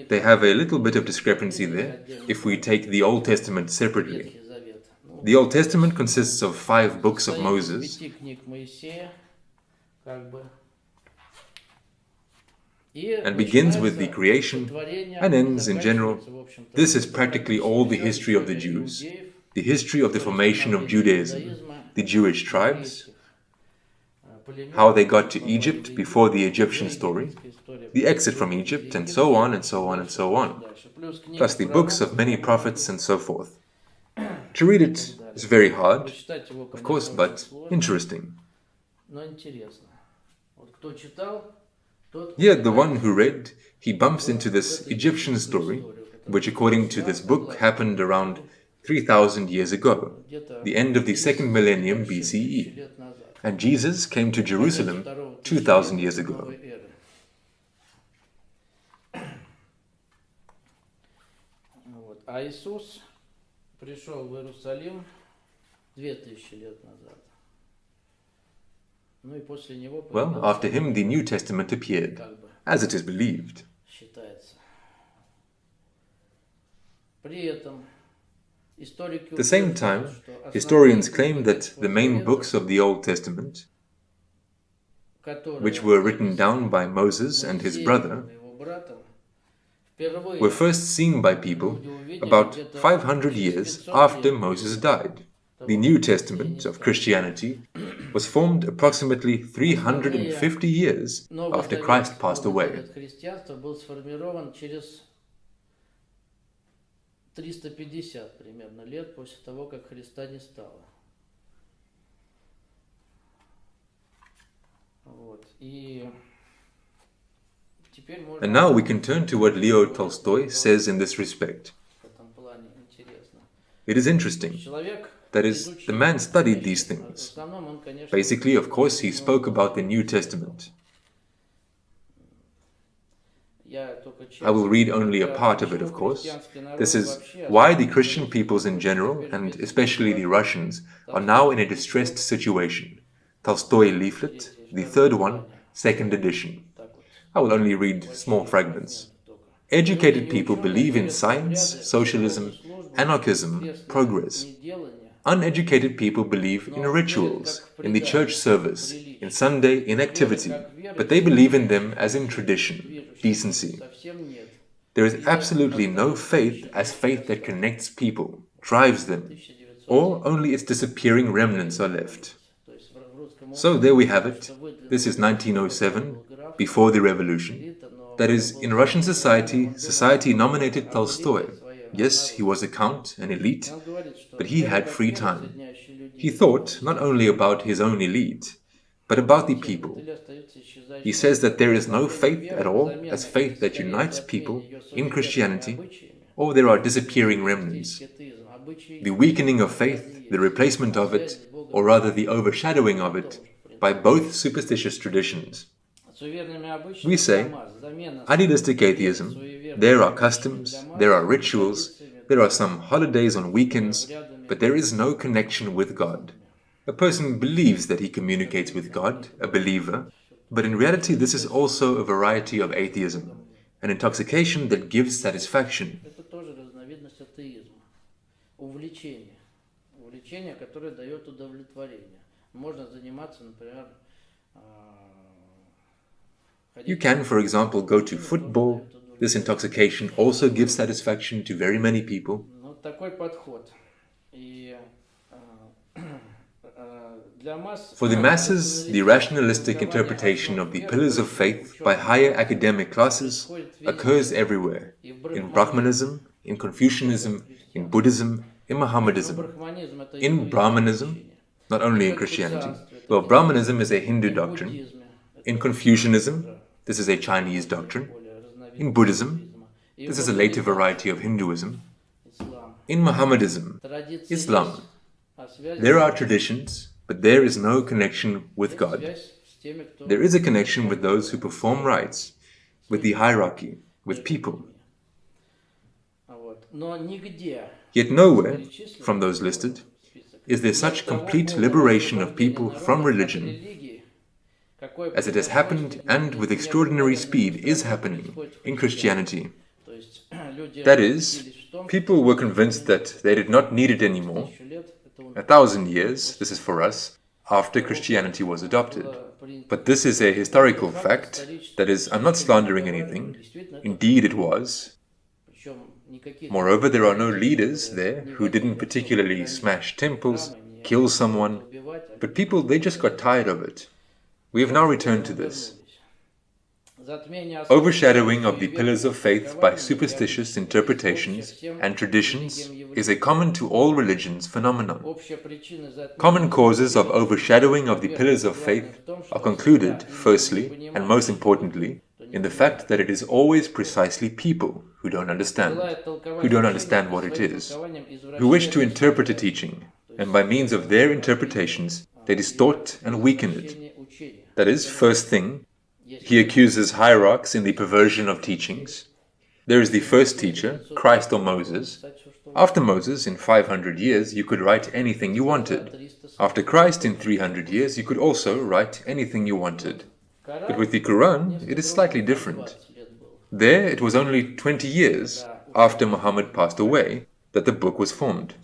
[SPEAKER 2] They have a little bit of discrepancy there if we take the Old Testament separately. The Old Testament consists of 5 books of Moses, and begins with the creation and ends in general. This is practically all the history of the Jews, the history of the formation of Judaism, the Jewish tribes, how they got to Egypt before the Egyptian story, the exit from Egypt, and so on and so on and so on, plus the books of many prophets and so forth. To read it is very hard, of course, but interesting. Yet the one who read, he bumps into this Egyptian story, which according to this book happened around 3,000 years ago, the end of the 2nd millennium BCE, and Jesus came to Jerusalem 2,000 years ago. Well, after him the New Testament appeared, as it is believed. At the same time, historians claim that the main books of the Old Testament, which were written down by Moses and his brother, were first seen by people about 500 years after Moses died. The New Testament of Christianity was formed approximately 350 years after Christ passed away.
[SPEAKER 1] 350 примерно лет после того, как Христа не стало.
[SPEAKER 2] And now we can turn to what Leo Tolstoy says in this respect. It is interesting. That is, the man studied these things. Basically, of course, he spoke about the New Testament. I will read only a part of it, of course. This is why the Christian peoples in general, and especially the Russians, are now in a distressed situation. Tolstoy leaflet, the 3rd one, 2nd edition. I will only read small fragments. Educated people believe in science, socialism, anarchism, progress. Uneducated people believe in rituals, in the church service, in Sunday inactivity, but they believe in them as in tradition, decency. There is absolutely no faith as faith that connects people, drives them, or only its disappearing remnants are left. So there we have it. This is 1907, before the revolution. That is, in Russian society nominated Tolstoy. Yes, he was a count, an elite, but he had free time. He thought not only about his own elite, but about the people. He says that there is no faith at all as faith that unites people in Christianity, or there are disappearing remnants. The weakening of faith, the replacement of it, or rather the overshadowing of it, by both superstitious traditions. We say, idealistic atheism, there are customs, there are rituals, there are some holidays on weekends, but there is no connection with God. A person believes that he communicates with God, a believer, but in reality this is also a variety of atheism, an intoxication that gives satisfaction. You can, for example, go to football. This intoxication also gives satisfaction to very many people. For the masses, the rationalistic interpretation of the pillars of faith by higher academic classes occurs everywhere, in Brahmanism, in Confucianism, in Buddhism, in Mohammedanism, in Brahmanism, not only in Christianity. Well, Brahmanism is a Hindu doctrine. In Confucianism, this is a Chinese doctrine. In Buddhism, this is a later variety of Hinduism. In Mohammedanism, Islam, there are traditions, but there is no connection with God. There is a connection with those who perform rites, with the hierarchy, with people. Yet nowhere, from those listed, is there such complete liberation of people from religion as it has happened and with extraordinary speed is happening in Christianity. That is, people were convinced that they did not need it anymore. 1,000 years, this is for us, after Christianity was adopted. But this is a historical fact, that is, I'm not slandering anything. Indeed it was. Moreover, there are no leaders there who didn't particularly smash temples, kill someone, but people, they just got tired of it. We have now returned to this. Overshadowing of the pillars of faith by superstitious interpretations and traditions is a common to all religions phenomenon. Common causes of overshadowing of the pillars of faith are concluded, firstly, and most importantly, in the fact that it is always precisely people who don't understand what it is, who wish to interpret a teaching, and by means of their interpretations, they distort and weaken it. That is, first thing, he accuses hierarchs in the perversion of teachings. There is the first teacher, Christ or Moses. After Moses, in 500 years, you could write anything you wanted. After Christ, in 300 years, you could also write anything you wanted. But with the Quran, it is slightly different. There, it was only 20 years after Muhammad passed away that the book was formed.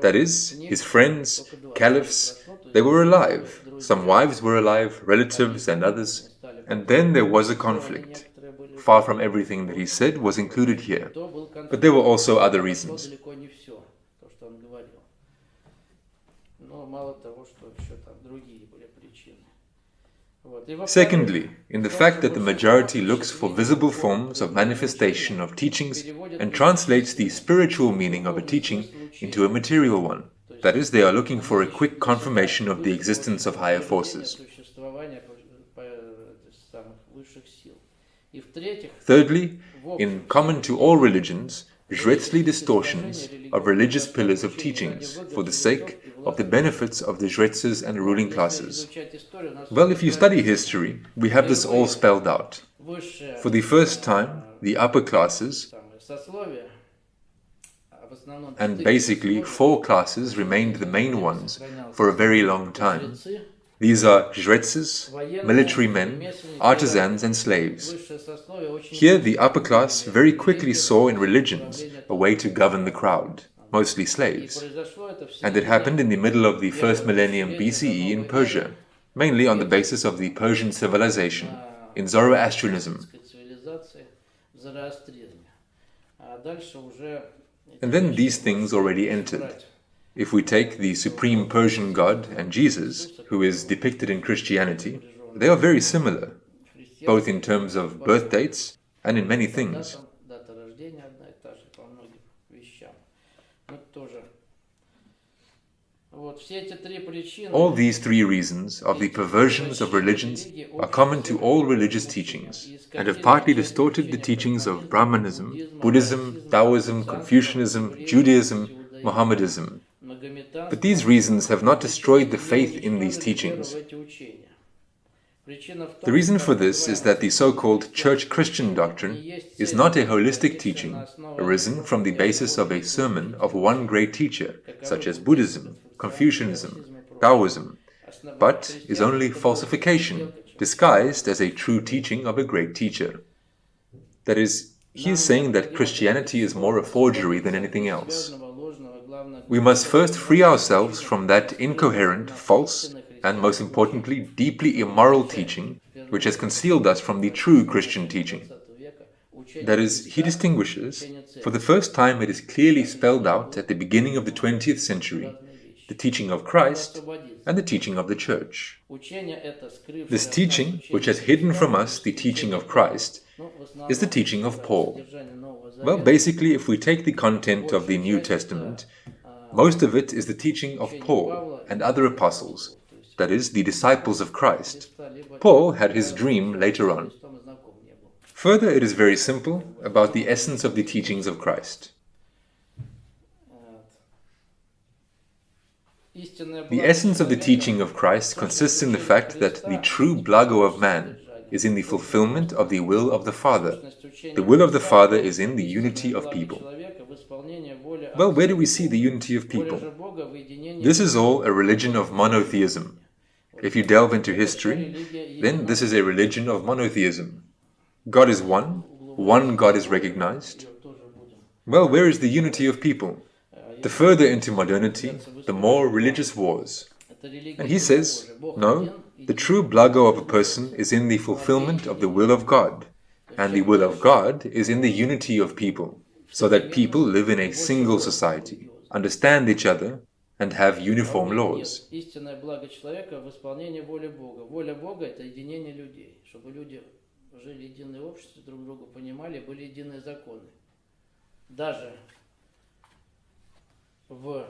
[SPEAKER 2] That is, his friends, caliphs, they were alive. Some wives were alive, relatives and others. And then there was a conflict. Far from everything that he said was included here. But there were also other reasons. Secondly, in the fact that the majority looks for visible forms of manifestation of teachings and translates the spiritual meaning of a teaching into a material one. That is, they are looking for a quick confirmation of the existence of higher forces. Thirdly, in common to all religions, Jretsly distortions of religious pillars of teachings for the sake of the benefits of the Jretses and ruling classes. Well, if you study history, we have this all spelled out. For the first time, the upper classes, and basically 4 classes remained the main ones for a very long time. These are Jretses, military men, artisans and slaves. Here the upper class very quickly saw in religions a way to govern the crowd, mostly slaves. And it happened in the middle of the 1st millennium BCE in Persia, mainly on the basis of the Persian civilization, in Zoroastrianism. And then these things already entered. If we take the supreme Persian god and Jesus, who is depicted in Christianity, they are very similar. both in terms of birth dates and in many things.
[SPEAKER 1] Дата рождения одна и та же по многим вещам. Но тоже. Вот все эти три причины.
[SPEAKER 2] All these three reasons of the perversions of religions are common to all religious teachings and have partly distorted the teachings of Brahmanism, Buddhism, Taoism, Confucianism, Judaism, Mohammedanism. But these reasons have not destroyed the faith in these teachings. The reason for this is that the so-called Church Christian doctrine is not a holistic teaching arisen from the basis of a sermon of one great teacher, such as Buddhism, Confucianism, Taoism, but is only falsification disguised as a true teaching of a great teacher. That is, he is saying that Christianity is more a forgery than anything else. We must first free ourselves from that incoherent, false, and most importantly, deeply immoral teaching which has concealed us from the true Christian teaching. That is, he distinguishes, for the first time it is clearly spelled out at the beginning of the 20th century, the teaching of Christ and the teaching of the Church. This teaching, which has hidden from us the teaching of Christ, is the teaching of Paul. Well, basically, if we take the content of the New Testament, most of it is the teaching of Paul and other apostles, that is, the disciples of Christ. Paul had his dream later on. Further, it is very simple about the essence of the teachings of Christ. The essence of the teaching of Christ consists in the fact that the true blago of man is in the fulfillment of the will of the Father. The will of the Father is in the unity of people. Well, where do we see the unity of people? This is all a religion of monotheism. If you delve into history, then this is a religion of monotheism. God is one God is recognized. Well, where is the unity of people? The further into modernity, the more religious wars. And he says, no, the true blago of a person is in the fulfillment of the will of God, and the will of God is in the unity of people, so that people live in a single society, understand each other, and have uniform laws.
[SPEAKER 1] Истинное благо человека в исполнении воли Бога. Воля Бога – это единение людей, чтобы люди жили в едином обществе, друг друга понимали, были единые законы. Даже в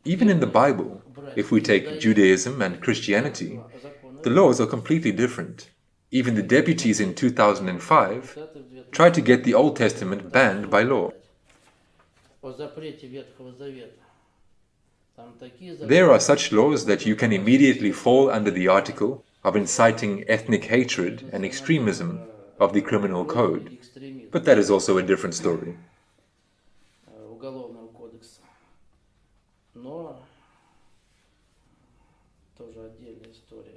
[SPEAKER 2] Even in the Bible, if we take Judaism and Christianity, the laws are completely different. Even the deputies in 2005 tried to get the Old Testament banned by law.
[SPEAKER 1] о запрете Ветхого Завета.
[SPEAKER 2] There are such laws that you can immediately fall under the article of inciting ethnic hatred and extremism of the criminal code. But that is also a different story.
[SPEAKER 1] Уголовного кодекса. Но тоже отдельная история.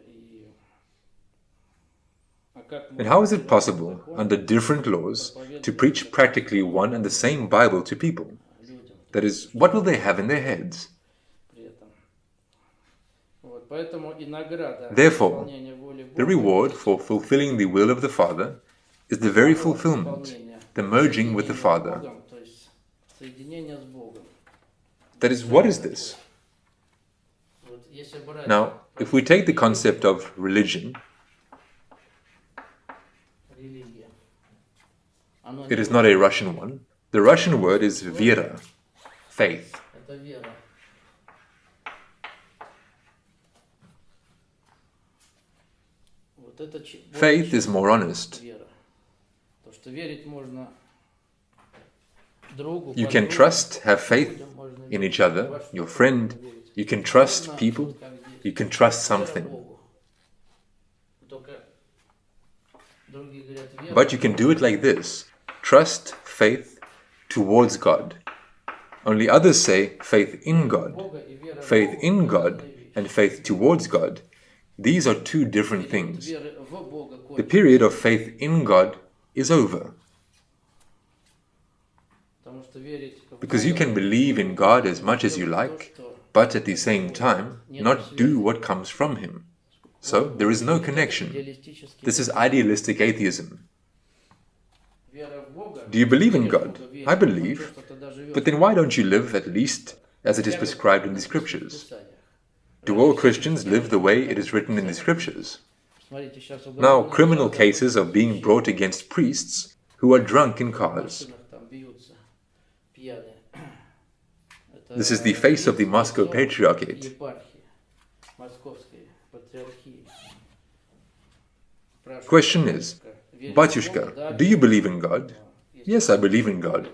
[SPEAKER 2] And how is it possible, under different laws, to preach practically one and the same Bible to people? That is, what will they have in their heads? Therefore, the reward for fulfilling the will of the Father is the very fulfillment, the merging with the Father. That is, what is this? Now, if we take the concept of religion, it is not a Russian one. The Russian word is vera, faith. Faith is more honest. You can trust, have faith in each other, your friend. You can trust people. You can trust something. But you can do it like this. Trust, faith, towards God. Only others say faith in God. Faith in God and faith towards God. These are two different things. The period of faith in God is over. Because you can believe in God as much as you like, but at the same time not do what comes from Him. So there is no connection. This is idealistic atheism. Do you believe in God? I believe. But then why don't you live at least as it is prescribed in the Scriptures? Do all Christians live the way it is written in the Scriptures? Now, criminal cases are being brought against priests who are drunk in cars. This is the face of the Moscow Patriarchate. Question is, Batyushka, do you believe in God? Yes, I believe in God.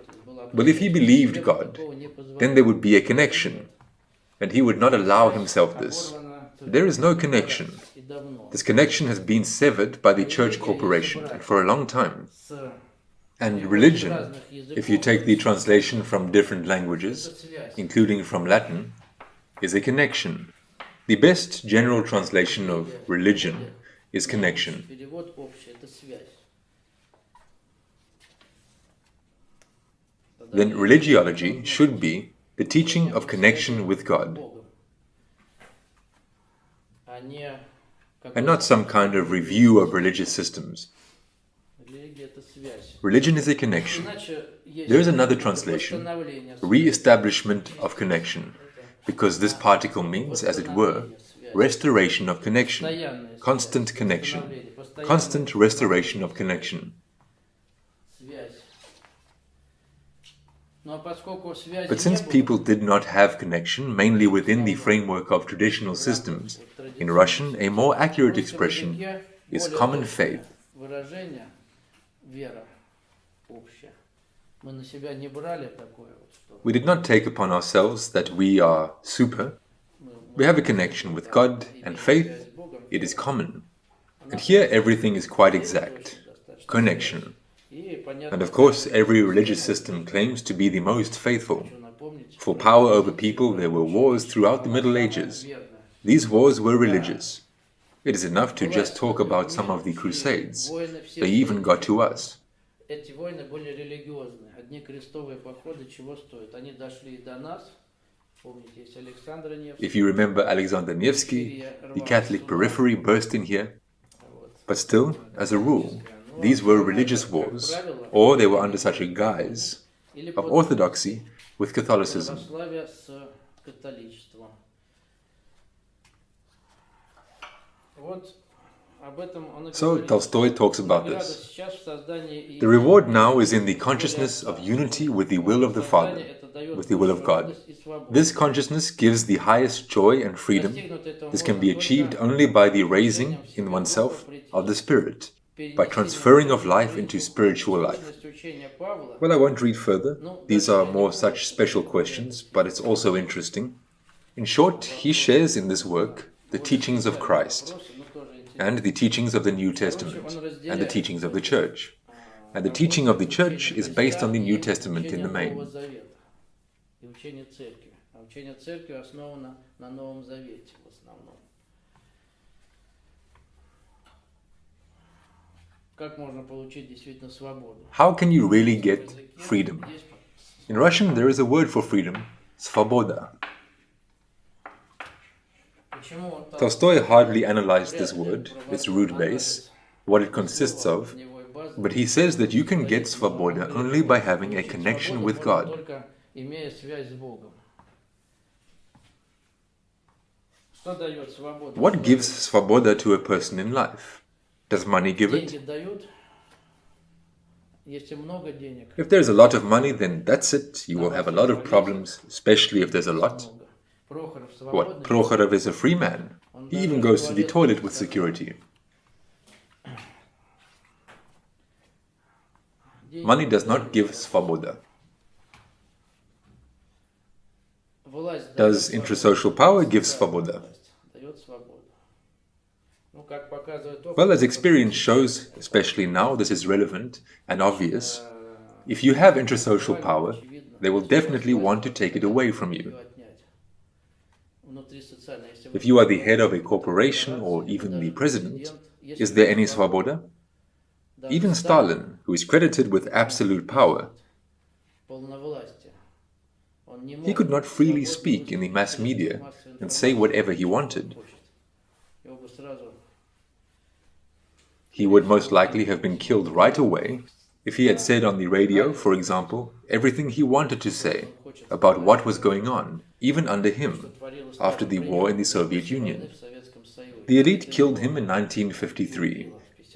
[SPEAKER 2] Well, if he believed God, then there would be a connection, and he would not allow himself this. There is no connection. This connection has been severed by the church corporation, and for a long time. And religion, if you take the translation from different languages, including from Latin, is a connection. The best general translation of religion is connection. Then religiology should be the teaching of connection with God, and not some kind of review of religious systems. Religion is a connection. There is another translation, re-establishment of connection, because this particle means, as it were, restoration of connection, constant connection, constant restoration of connection. But since people did not have connection, mainly within the framework of traditional systems, in Russian a more accurate expression is common faith. We did not take upon ourselves that we are super. We have a connection with God, and faith, it is common. And here everything is quite exact. Connection. And of course, every religious system claims to be the most faithful. For power over people, there were wars throughout the Middle Ages. These wars were religious. It is enough to just talk about some of the Crusades. They even got to us. If you remember Alexander Nevsky, the Catholic periphery burst in here. But still, as a rule, these were religious wars, or they were under such a guise of orthodoxy with Catholicism. So Tolstoy talks about this. The reward now is in the consciousness of unity with the will of the Father, with the will of God. This consciousness gives the highest joy and freedom. This can be achieved only by the raising in oneself of the spirit, by transferring of life into spiritual life. Well, I won't read further. These are more such special questions, but it's also interesting. In short, he shares in this work the teachings of Christ, and the teachings of the New Testament, and the teachings of the Church. And the teaching of the Church is based on the New Testament in the main. How can you really get freedom? In Russian there is a word for freedom, svoboda. Tolstoy hardly analyzed this word, its root base, what it consists of, but he says that you can get svoboda only by having a connection with God. What gives svoboda to a person in life? Does money give it? If there's a lot of money, then that's it. You will have a lot of problems, especially if there's a lot. What? Prokhorov is a free man. He even goes to the toilet with security. Money does not give svoboda. Does intrasocial power give svoboda? Well, as experience shows, especially now, this is relevant and obvious. If you have intrasocial power, they will definitely want to take it away from you. If you are the head of a corporation or even the president, is there any svoboda? Even Stalin, who is credited with absolute power, he could not freely speak in the mass media and say whatever he wanted. He would most likely have been killed right away if he had said on the radio, for example, everything he wanted to say about what was going on, even under him, after the war in the Soviet Union. The elite killed him in 1953,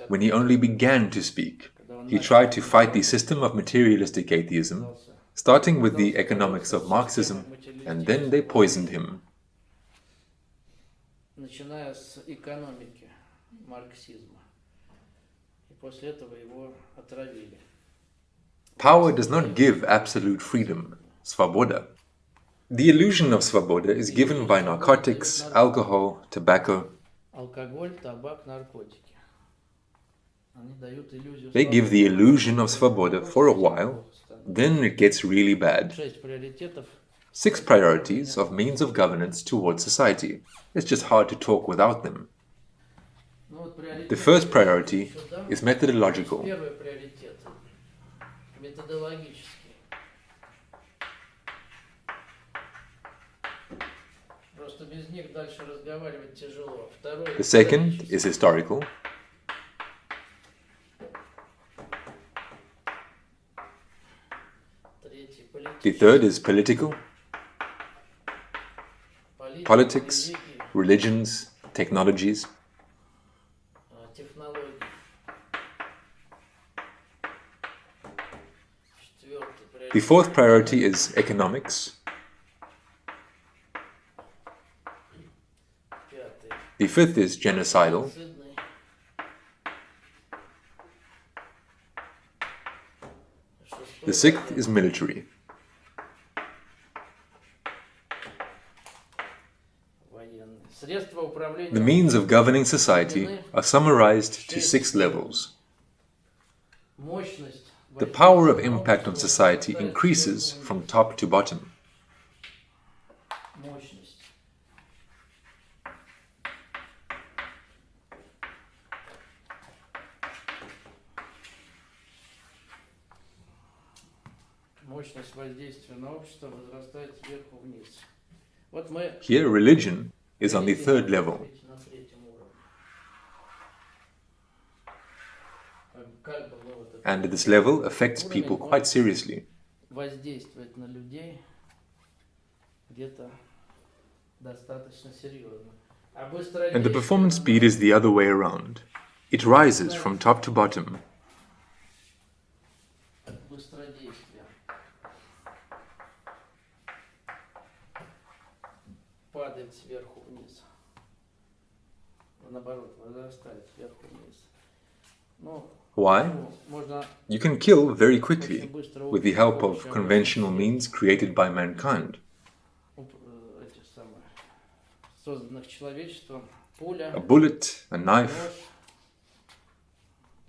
[SPEAKER 2] when he only began to speak. He tried to fight the system of materialistic atheism, starting with the economics of Marxism, and then they poisoned him.
[SPEAKER 1] Начиная с экономики марксизма. И после этого его отравили.
[SPEAKER 2] Power does not give absolute freedom, svoboda. The illusion of svoboda is given by narcotics, alcohol, tobacco.
[SPEAKER 1] Алкоголь, табак, наркотики. Они дают иллюзию.
[SPEAKER 2] They give the illusion of svoboda for a while, then it gets really bad.
[SPEAKER 1] 6 приоритетов.
[SPEAKER 2] 6 priorities of means of governance towards society. It's just hard to talk without them. The first priority is methodological.
[SPEAKER 1] Первый приоритет методологический. Просто без них дальше разговаривать тяжело. Второй
[SPEAKER 2] The second is historical.
[SPEAKER 1] Третий
[SPEAKER 2] The third is political. Politics, religions, technologies.
[SPEAKER 1] технологии. Четвертый приоритет.
[SPEAKER 2] The fourth priority is economics.
[SPEAKER 1] Пятый.
[SPEAKER 2] The fifth is genocidal.
[SPEAKER 1] Цидный.
[SPEAKER 2] The sixth is military.
[SPEAKER 1] Военный. Средства управления.
[SPEAKER 2] The means of governing society are summarized to 6 levels.
[SPEAKER 1] Мощность.
[SPEAKER 2] The power of impact on society increases from top to bottom.
[SPEAKER 1] Мощность. Мощность воздействия на общество возрастает сверху вниз. Вот мы
[SPEAKER 2] Here, religion is on the third level.
[SPEAKER 1] на третьем уровне. Как бы мы вот это
[SPEAKER 2] And this level affects people quite seriously.
[SPEAKER 1] воздействовать на людей где-то достаточно серьезно. А быстродействие
[SPEAKER 2] And the performance speed is the other way around. It rises from top to bottom.
[SPEAKER 1] быстродействие падает сверху вниз. Наоборот, возрастает сверху вниз. Ну,
[SPEAKER 2] Why?
[SPEAKER 1] можно
[SPEAKER 2] You can kill very quickly with the help of conventional means created by mankind.
[SPEAKER 1] Этих самых созданных человечеством пуля,
[SPEAKER 2] A bullet, a knife,
[SPEAKER 1] нож,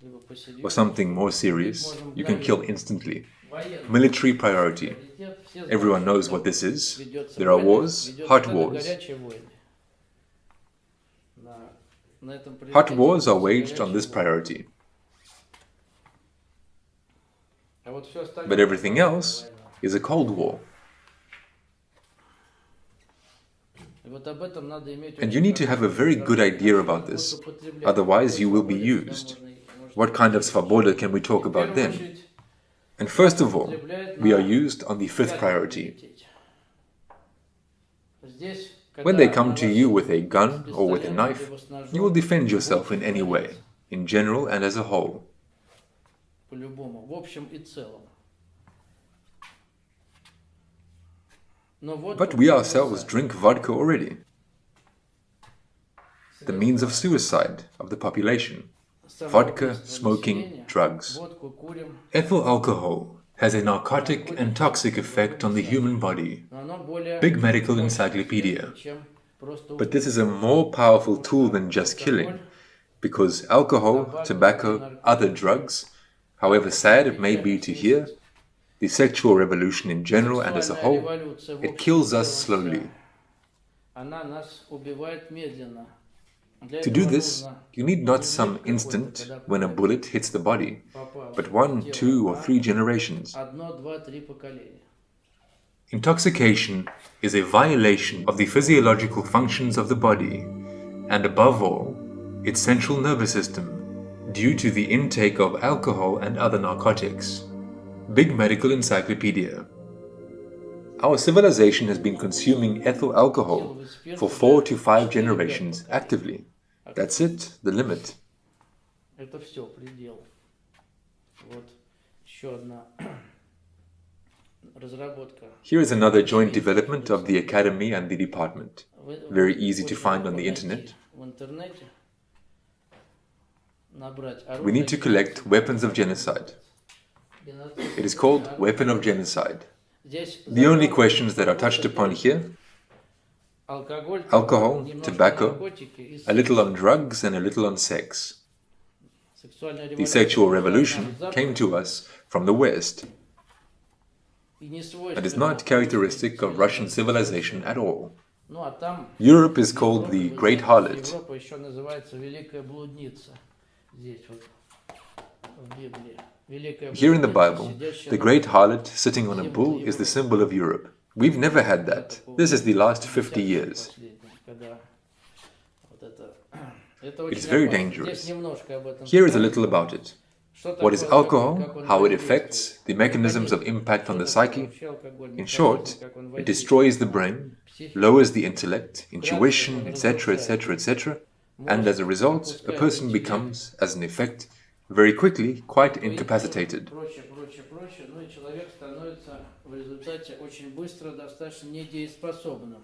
[SPEAKER 1] либо посерьезнее.
[SPEAKER 2] or something more serious, you can kill instantly.
[SPEAKER 1] Военный
[SPEAKER 2] Military priority.
[SPEAKER 1] приоритет. Все
[SPEAKER 2] Everyone
[SPEAKER 1] знают,
[SPEAKER 2] knows what this is.
[SPEAKER 1] ведется
[SPEAKER 2] There are
[SPEAKER 1] война,
[SPEAKER 2] wars,
[SPEAKER 1] ведется
[SPEAKER 2] hot
[SPEAKER 1] когда
[SPEAKER 2] wars.
[SPEAKER 1] горячие войны. На этом
[SPEAKER 2] Hot
[SPEAKER 1] приоритете
[SPEAKER 2] wars are
[SPEAKER 1] ведутся
[SPEAKER 2] waged on
[SPEAKER 1] горячие
[SPEAKER 2] this
[SPEAKER 1] войны.
[SPEAKER 2] priority.
[SPEAKER 1] А вот всё остальное
[SPEAKER 2] But everything else
[SPEAKER 1] война.
[SPEAKER 2] is a cold war.
[SPEAKER 1] И вот об этом надо иметь
[SPEAKER 2] And
[SPEAKER 1] очень
[SPEAKER 2] you need to have a very good idea
[SPEAKER 1] хорошее
[SPEAKER 2] about
[SPEAKER 1] представление.
[SPEAKER 2] this.
[SPEAKER 1] Вот употреблять
[SPEAKER 2] Otherwise,
[SPEAKER 1] какой
[SPEAKER 2] you will be
[SPEAKER 1] свободе
[SPEAKER 2] used.
[SPEAKER 1] тогда можно
[SPEAKER 2] What kind of svoboda can we talk
[SPEAKER 1] В
[SPEAKER 2] about
[SPEAKER 1] первую
[SPEAKER 2] then?
[SPEAKER 1] очередь,
[SPEAKER 2] And first of all,
[SPEAKER 1] употребляет
[SPEAKER 2] we are
[SPEAKER 1] на
[SPEAKER 2] used on the fifth
[SPEAKER 1] пятом
[SPEAKER 2] priority.
[SPEAKER 1] приоритете. Здесь,
[SPEAKER 2] When
[SPEAKER 1] когда
[SPEAKER 2] they come to
[SPEAKER 1] на
[SPEAKER 2] you
[SPEAKER 1] вас
[SPEAKER 2] with a gun or with a
[SPEAKER 1] пистолет,
[SPEAKER 2] knife,
[SPEAKER 1] либо с ножом,
[SPEAKER 2] you will defend yourself in
[SPEAKER 1] вот
[SPEAKER 2] any way, in general and as a whole.
[SPEAKER 1] по-любому, в общем и целом. Но вот
[SPEAKER 2] But we ourselves drink vodka already, the means of suicide of the population. Vodka, smoking, drugs.
[SPEAKER 1] Водку курим,
[SPEAKER 2] Ethyl alcohol has a narcotic and toxic effect on the human body.
[SPEAKER 1] но оно более
[SPEAKER 2] Big medical encyclopedia.
[SPEAKER 1] чем просто
[SPEAKER 2] But this is a more powerful tool than just killing, because alcohol, tobacco, other drugs, however sad it may be to hear, the sexual revolution in general and as a whole, it kills us slowly.
[SPEAKER 1] Она нас убивает медленно. Для
[SPEAKER 2] To do
[SPEAKER 1] этого
[SPEAKER 2] this,
[SPEAKER 1] нужно
[SPEAKER 2] you need not some instant when a bullet hits the body, but 1, 2, or 3 generations.
[SPEAKER 1] одно, два, три поколения.
[SPEAKER 2] Intoxication is a violation of the physiological functions of the body, and above all, its central nervous system, due to the intake of alcohol and other narcotics. Big Medical Encyclopedia. Our civilization has been consuming ethyl alcohol for 4 to 5 generations actively. That's it, the limit.
[SPEAKER 1] Это все, предел. Вот еще одна разработка.
[SPEAKER 2] Here is another joint development of the academy and the department. Very easy to find on the internet.
[SPEAKER 1] В интернете набрать
[SPEAKER 2] We need to collect weapons of genocide. It is called Weapon of Genocide. The only questions that are touched upon here: alcohol, tobacco, a little on drugs and a little on sex. The sexual revolution came to us from the West. It is not characteristic of Russian civilization at all. Europe is called the Great Harlot.
[SPEAKER 1] Европа еще называется Великая Блудница. Здесь вот в Библии.
[SPEAKER 2] Here in the Bible, the Great Harlot sitting on a bull is the symbol of Europe. We've never had that. This is the last 50 years. It is very dangerous. Here is a little about it. What is alcohol, how it affects, the mechanisms of impact on the psyche. In short, it destroys the brain, lowers the intellect, intuition, etc., etc., etc., and as a result, a person becomes, as an effect, very quickly quite incapacitated.
[SPEAKER 1] Ну и человек становится в результате очень быстро достаточно недееспособным.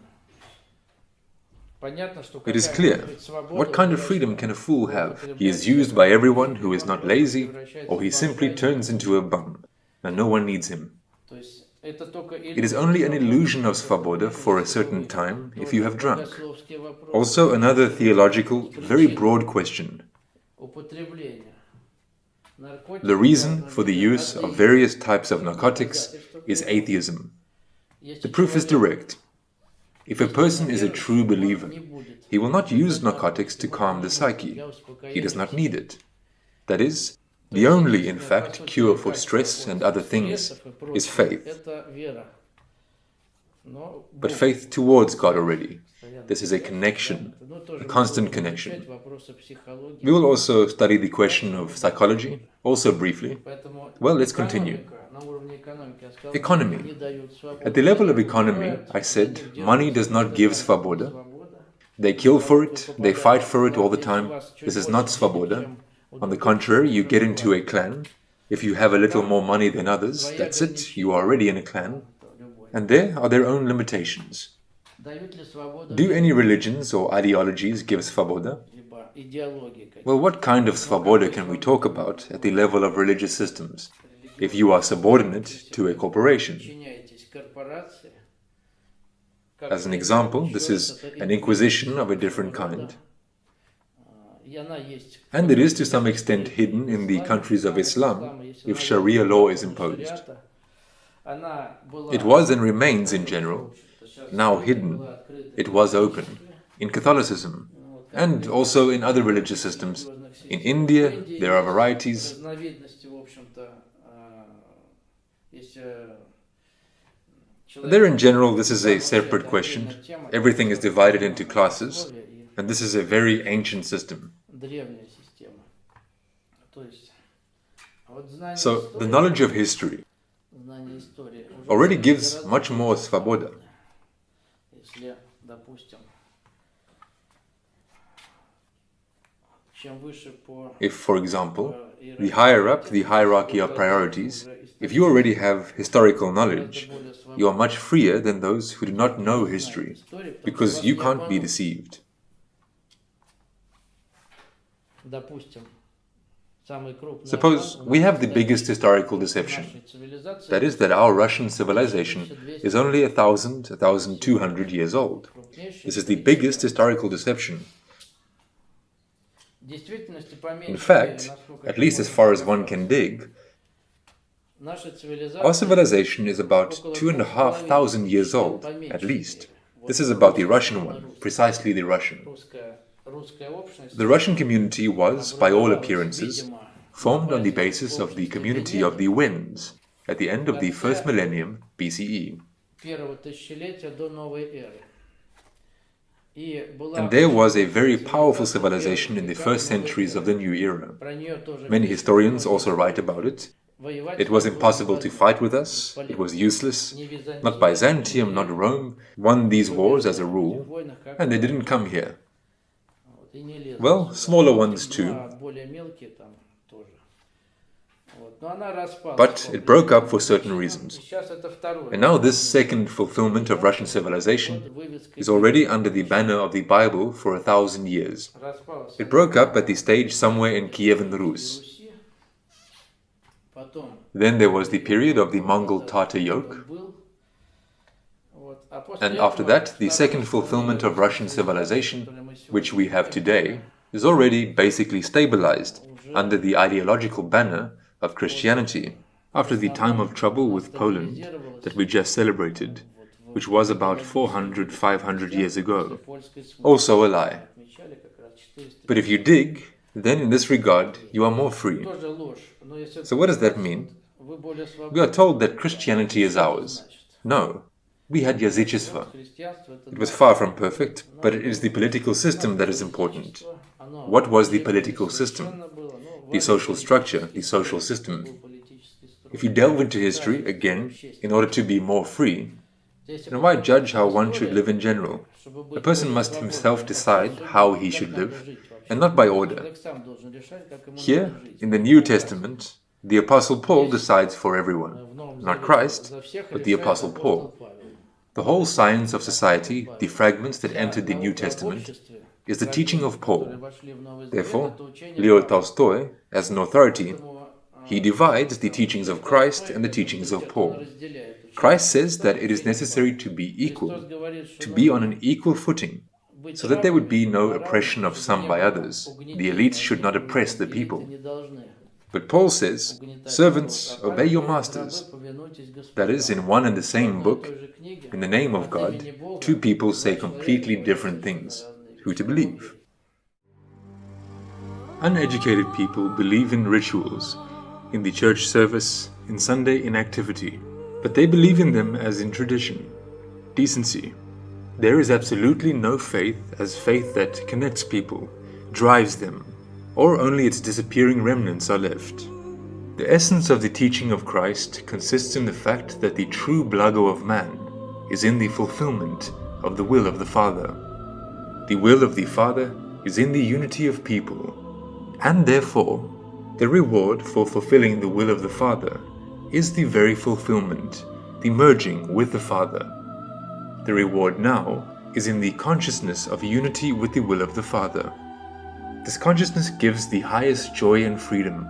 [SPEAKER 2] It is clear. What kind of freedom can a fool have? He is used by everyone who is not lazy, or he simply turns into a bum, and no one needs him. It is only an illusion of svoboda for a certain time if you have drunk. Also another theological, very broad question. The reason for the use of various types of narcotics is atheism. The proof is direct. If a person is a true believer, he will not use narcotics to calm the psyche. He does not need it. That is, the only, in fact, cure for stress and other things is faith. But faith towards God already. This is a connection, a constant connection. We will also study the question of psychology, also briefly. Well, let's continue. Economy. At the level of economy, I said, money does not give svoboda. They kill for it, they fight for it all the time. This is not svoboda. On the contrary, you get into a clan. If you have a little more money than others, that's it, you are already in a clan. And there are their own limitations. Do any religions or ideologies give svoboda? Well, what kind of svoboda can we talk about at the level of religious systems, if you are subordinate to a corporation? As an example, this is an inquisition of a different kind. And it is to some extent hidden in the countries of Islam, if Sharia law is imposed. It was and remains in general, now hidden. It was open in Catholicism and also in other religious systems. In India, there are varieties. There in general, this is a separate question. Everything is divided into classes, and this is a very ancient system. So, the knowledge of history already gives much more svoboda. If, for example, the higher up the hierarchy of priorities, if you already have historical knowledge, you are much freer than those who do not know history, because you can't be deceived. Suppose we have the biggest historical deception. That is that our Russian civilization is only 1,000, 1,200 years old. This is the biggest historical deception. In fact, at least as far as one can dig, our civilization is about 2,500 years old, at least. This is about the Russian one, precisely the Russian. The Russian community was, by all appearances, formed on the basis of the community of the winds at the end of the first millennium BCE. And there was a very powerful civilization in the first centuries of the new era. Many historians also write about it. It was impossible to fight with us, it was useless. Not Byzantium, not Rome won these wars as a rule, and they didn't come here.
[SPEAKER 1] и не лезла
[SPEAKER 2] Well,
[SPEAKER 1] сюда.
[SPEAKER 2] smaller ones
[SPEAKER 1] Ну,
[SPEAKER 2] too.
[SPEAKER 1] а более мелкие там тоже. Вот. Но она распалась
[SPEAKER 2] But
[SPEAKER 1] по
[SPEAKER 2] it broke up
[SPEAKER 1] определенным
[SPEAKER 2] for certain
[SPEAKER 1] причинам.
[SPEAKER 2] reasons.
[SPEAKER 1] И сейчас это второе.
[SPEAKER 2] And now this second fulfillment of Russian civilization is already under the banner of the Bible for 1,000 years.
[SPEAKER 1] Распалась
[SPEAKER 2] It
[SPEAKER 1] она
[SPEAKER 2] broke up at the stage somewhere in Kievan Rus.
[SPEAKER 1] Руси. Потом
[SPEAKER 2] Then there was the period of the Mongol-Tatar yoke,
[SPEAKER 1] был. Вот. А после
[SPEAKER 2] and after
[SPEAKER 1] этого
[SPEAKER 2] that, the
[SPEAKER 1] второе
[SPEAKER 2] second fulfillment of Russian civilization, which we have today, is already basically stabilized under the ideological banner of Christianity after the time of trouble with Poland that we just celebrated, which was about 400-500 years ago. Also a lie. But if you dig, then in this regard, you are more free.
[SPEAKER 1] Тоже ложь. Но если
[SPEAKER 2] So what does that mean?
[SPEAKER 1] вы более
[SPEAKER 2] We are
[SPEAKER 1] свободны,
[SPEAKER 2] told that Christianity is ours. No, we had язычество.
[SPEAKER 1] христианство это
[SPEAKER 2] It was far from perfect, but it is the political system that is important. What was the political system? The social structure, the social system. If you delve into history, again, in order to be more free, then why judge how one should live in general? A person must himself decide how he should live, and not by order. Here, in the New Testament, the Apostle Paul decides for everyone. Not Christ, but the Apostle Paul. The whole science of society, the fragments that entered the New Testament, is the teaching of Paul. Therefore, Leo Tolstoy, as an authority, he divides the teachings of Christ and the teachings of Paul. Christ says that it is necessary to be equal, to be on an equal footing, so that there would be no oppression of some by others. The elites should not oppress the people. But Paul says, servants, obey your masters. That is, in one and the same book, in the name of God, two people say completely different things. Who to believe? Uneducated people believe in rituals, in the church service, in Sunday inactivity, but they believe in them as in tradition, decency. There is absolutely no faith as faith that connects people, drives them, or only its disappearing remnants are left. The essence of the teaching of Christ consists in the fact that the true blago of man is in the fulfillment of the will of the Father. The will of the Father is in the unity of people, and therefore, the reward for fulfilling the will of the Father is the very fulfillment, the merging with the Father. The reward now is in the consciousness of unity with the will of the Father. This consciousness gives the highest joy and freedom.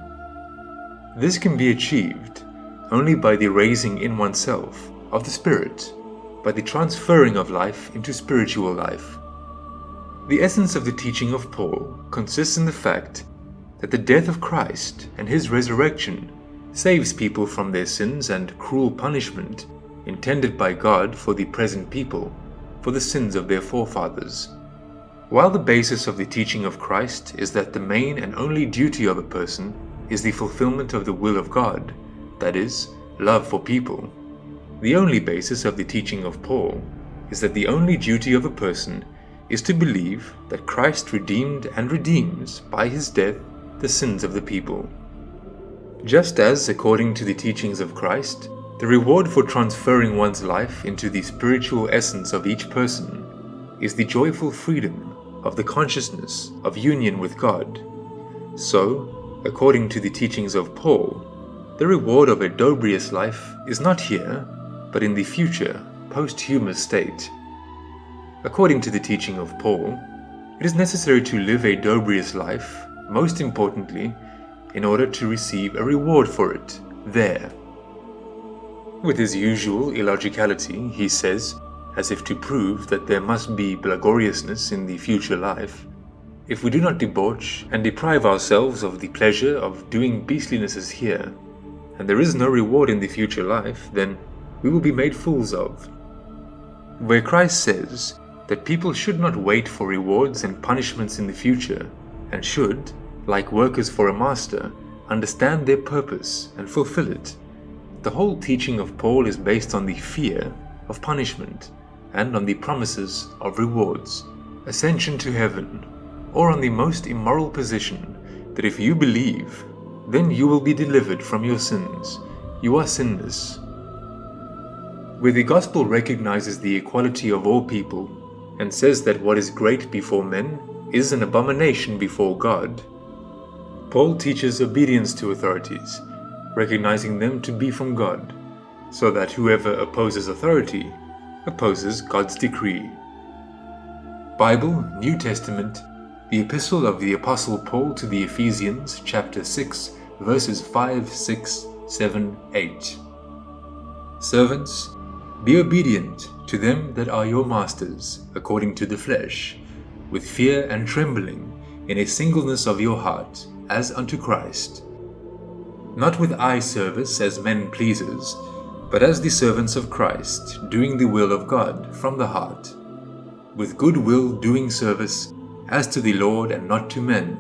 [SPEAKER 2] This can be achieved only by the raising in oneself of the Spirit, by the transferring of life into spiritual life. The essence of the teaching of Paul consists in the fact that the death of Christ and his resurrection saves people from their sins and cruel punishment intended by God for the present people, for the sins of their forefathers. While the basis of the teaching of Christ is that the main and only duty of a person is the fulfillment of the will of God, that is, love for people, the only basis of the teaching of Paul is that the only duty of a person is to believe that Christ redeemed and redeems by his death the sins of the people. Just as, according to the teachings of Christ, the reward for transferring one's life into the spiritual essence of each person is the joyful freedom of the consciousness of union with God, so, according to the teachings of Paul, the reward of a Dobrius life is not here, but in the future, posthumous state. According to the teaching of Paul, it is necessary to live a Dobrius life, most importantly, in order to receive a reward for it, there. With his usual illogicality, he says, as if to prove that there must be blagoriousness in the future life, if we do not debauch and deprive ourselves of the pleasure of doing beastlinesses here, and there is no reward in the future life, then we will be made fools of. Where Christ says that people should not wait for rewards and punishments in the future, and should, like workers for a master, understand their purpose and fulfill it, the whole teaching of Paul is based on the fear of punishment and on the promises of rewards, ascension to heaven, or on the most immoral position that if you believe, then you will be delivered from your sins. You are sinless. Where the gospel recognizes the equality of all people and says that what is great before men is an abomination before God. Paul teaches obedience to authorities, recognizing them to be from God, so that whoever opposes authority opposes God's decree. Bible, New Testament, the Epistle of the Apostle Paul to the Ephesians, chapter 6, verses 5, 6, 7, 8. Servants, be obedient to them that are your masters, according to the flesh, with fear and trembling, in a singleness of your heart, as unto Christ. Not with eye service as men pleasers, but as the servants of Christ, doing the will of God from the heart, with good will doing service, as to the Lord and not to men,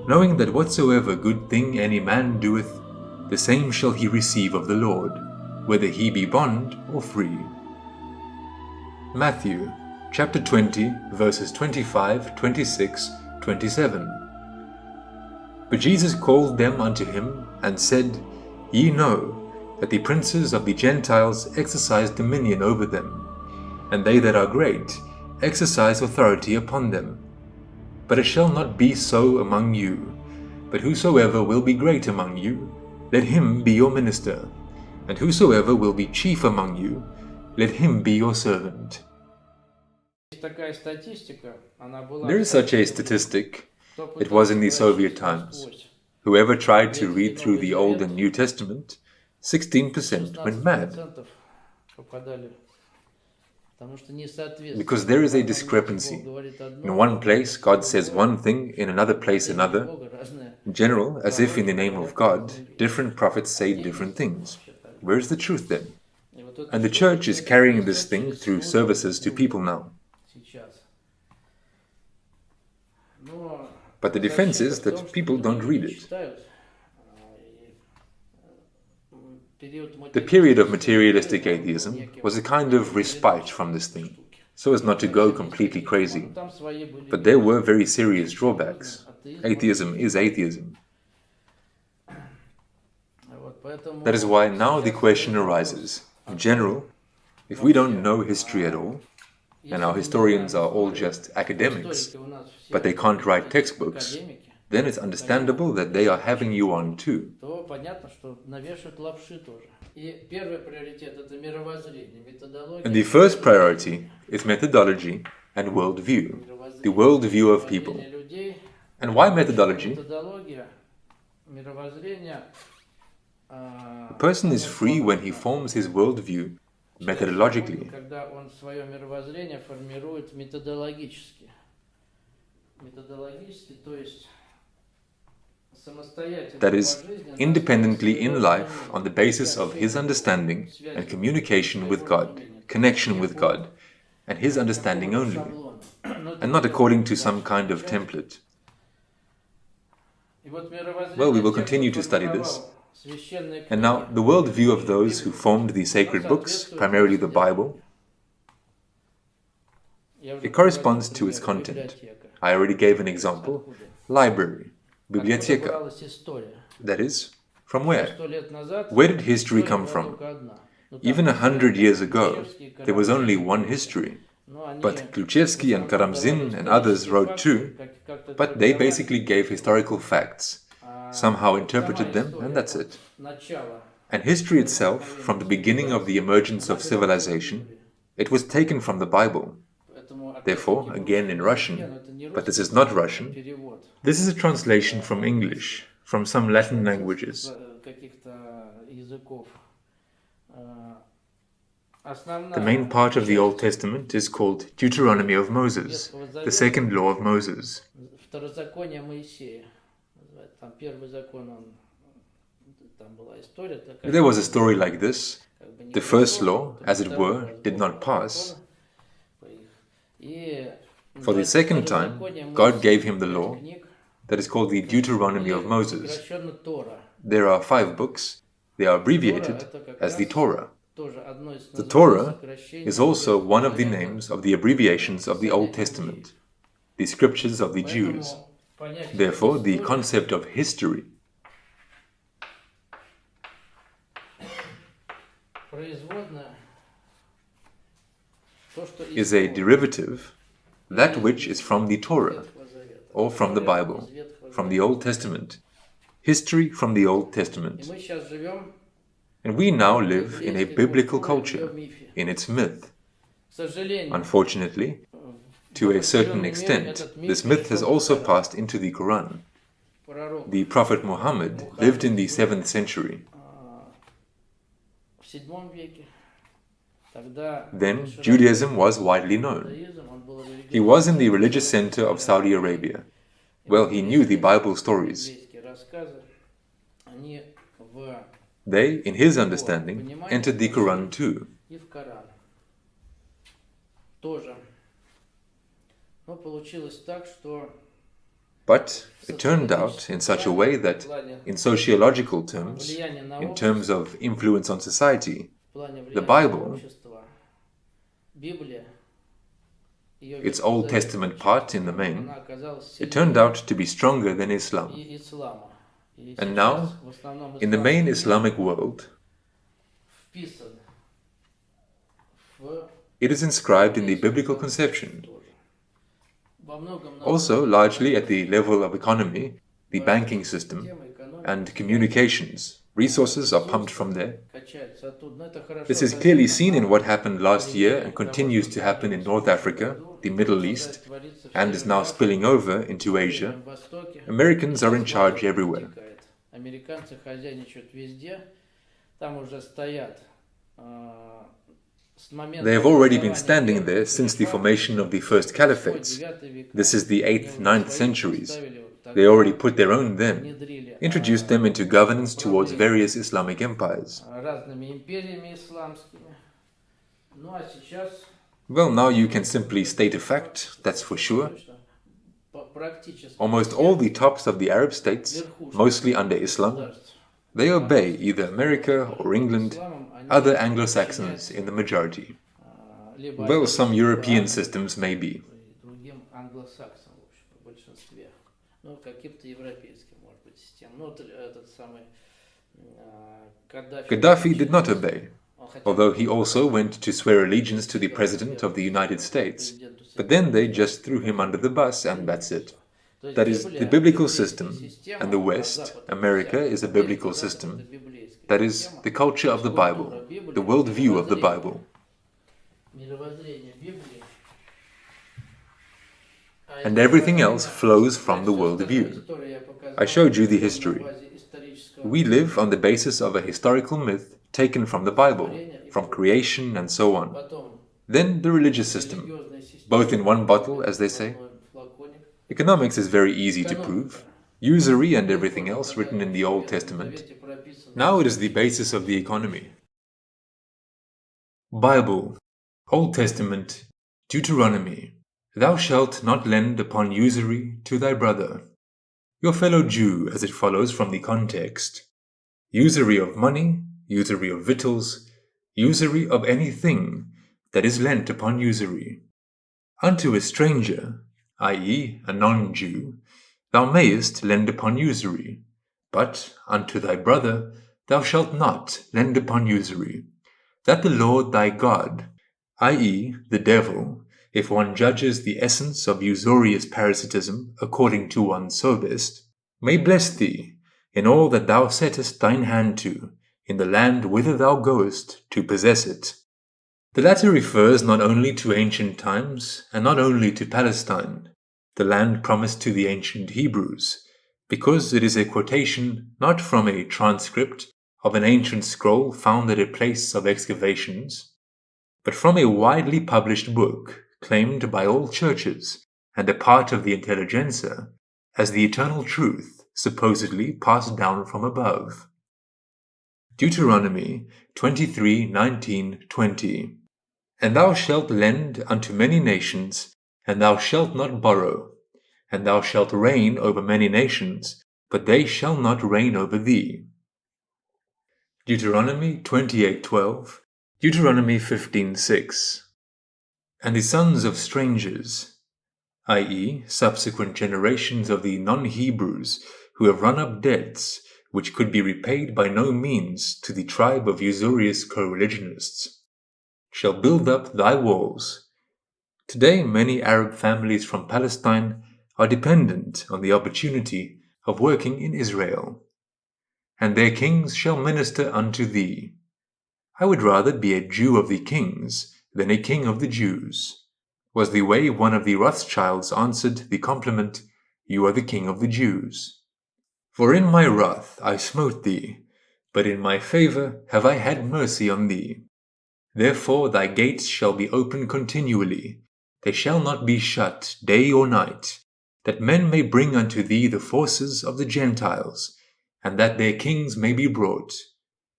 [SPEAKER 2] knowing that whatsoever good thing any man doeth, the same shall he receive of the Lord, whether he be bond or free. Matthew chapter 20, verses 25, 26, 27. But Jesus called them unto him, and said, Ye know that the princes of the Gentiles exercise dominion over them, and they that are great exercise authority upon them. But it shall not be so among you, but whosoever will be great among you, let him be your minister, and whosoever will be chief among you, let him be your servant. There is such a statistic. It was in the Soviet times. Whoever tried to read through the Old and New Testament, 16% went mad. Because there is a discrepancy. In one place, God says one thing, in another place another. In general, as if in the name of God, different prophets say different things. Where is the truth then? And the church is carrying this thing through services to people now. But the defense is that people don't read it. The period of materialistic atheism was a kind of respite from this thing, so as not to go completely crazy. But there were very serious drawbacks. Atheism is atheism. That is why now the question arises, in general, if we don't know history at all, and our historians are all just academics, but they can't write textbooks, then it's understandable that they are having you on too. And the first priority is methodology and worldview, the worldview of people. And why methodology? A person is free when he forms his worldview methodologically. That is, independently in life on the basis of his understanding and communication with God, connection with God, and his understanding only, and not according to some kind of template. Well, we will continue to study this. And now, the worldview of those who formed the sacred books, primarily the Bible, it corresponds to its content. I already gave an example. Library, biblioteca. That is, from where? Where did history come from? Even 100 years ago, there was only one history. But Kluchevsky and Karamzin and others wrote too, but they basically gave historical facts, somehow interpreted them, and that's it. And history itself, from the beginning of the emergence of civilization, it was taken from the Bible. Therefore, again in Russian, but this is not Russian, this is a translation from English, from some Latin languages. The main part of the Old Testament is called Deuteronomy of Moses, the second law of Moses. There was a story like this. The first law, as it were, did not pass. For the second time, God gave him the law that is called the Deuteronomy of Moses. There are 5 books. They are abbreviated as the Torah. The Torah is also one of the names of the abbreviations of the Old Testament, the scriptures of the Jews. Therefore, the concept of history is a derivative, that which is from the Torah. or from the Bible, from the Old Testament. History from the Old Testament. And we now live in a biblical culture, in its myth. Unfortunately, to a certain extent, this myth has also passed into the Quran. The Prophet Muhammad lived in the 7th century. Then Judaism was widely known. He was in the religious center of Saudi Arabia. Well, he knew the Bible stories. They, in his understanding, entered the Quran too. But it turned out in such a way that, in sociological terms, in terms of influence on society, the Bible, its Old Testament part in the main, it turned out to be stronger than Islam. And now, in the main Islamic world, it is inscribed in the biblical conception. Also, largely at the level of economy, the banking system, and communications, resources are pumped from there. This is clearly seen in what happened last year and continues to happen in North Africa, the Middle East, and is now spilling over into Asia. Americans are in charge everywhere. They have already been standing there since the formation of the first caliphates. This is the 8th, 9th centuries. They already put their own then, introduced them into governance towards various Islamic empires. Well, now you can simply state a fact, that's for sure. Almost all the tops of the Arab states, mostly under Islam, they obey either America or England, other Anglo-Saxons in the majority. Well, some European systems may be. Gaddafi did not obey, although he also went to swear allegiance to the President of the United States. But then they just threw him under the bus and that's it. That is, the biblical system, and the West, America, is a biblical system. That is, the culture of the Bible, the worldview of the Bible. And everything else flows from the worldview. I showed you the history. We live on the basis of a historical myth taken from the Bible, from creation and so on. Then the religious system, both in one bottle, as they say. Economics is very easy to prove. Usury and everything else written in the Old Testament. Now it is the basis of the economy. Bible, Old Testament, Deuteronomy. Thou shalt not lend upon usury to thy brother, your fellow Jew, as it follows from the context. Usury of money, usury of victuals, usury of anything that is lent upon usury. Unto a stranger, i.e., a non-Jew, thou mayest lend upon usury, but unto thy brother thou shalt not lend upon usury, that the Lord thy God, i.e., the devil, if one judges the essence of usurious parasitism according to one's soberest, may bless thee in all that thou settest thine hand to, in the land whither thou goest to possess it. The latter refers not only to ancient times, and not only to Palestine, the land promised to the ancient Hebrews, because it is a quotation not from a transcript of an ancient scroll found at a place of excavations, but from a widely published book claimed by all churches and a part of the intelligentsia as the eternal truth supposedly passed down from above. Deuteronomy 23:19-20. And thou shalt lend unto many nations, and thou shalt not borrow, and thou shalt reign over many nations, but they shall not reign over thee. Deuteronomy 28:12, Deuteronomy 15:6. And the sons of strangers, i.e., subsequent generations of the non-Hebrews who have run up debts which could be repaid by no means to the tribe of usurious co-religionists, shall build up thy walls. Today many Arab families from Palestine are dependent on the opportunity of working in Israel. And their kings shall minister unto thee. I would rather be a Jew of the kings than a king of the Jews, was the way one of the Rothschilds answered the compliment, You are the king of the Jews. For in my wrath I smote thee, but in my favour have I had mercy on thee. Therefore thy gates shall be open continually, they shall not be shut day or night, that men may bring unto thee the forces of the Gentiles, and that their kings may be brought.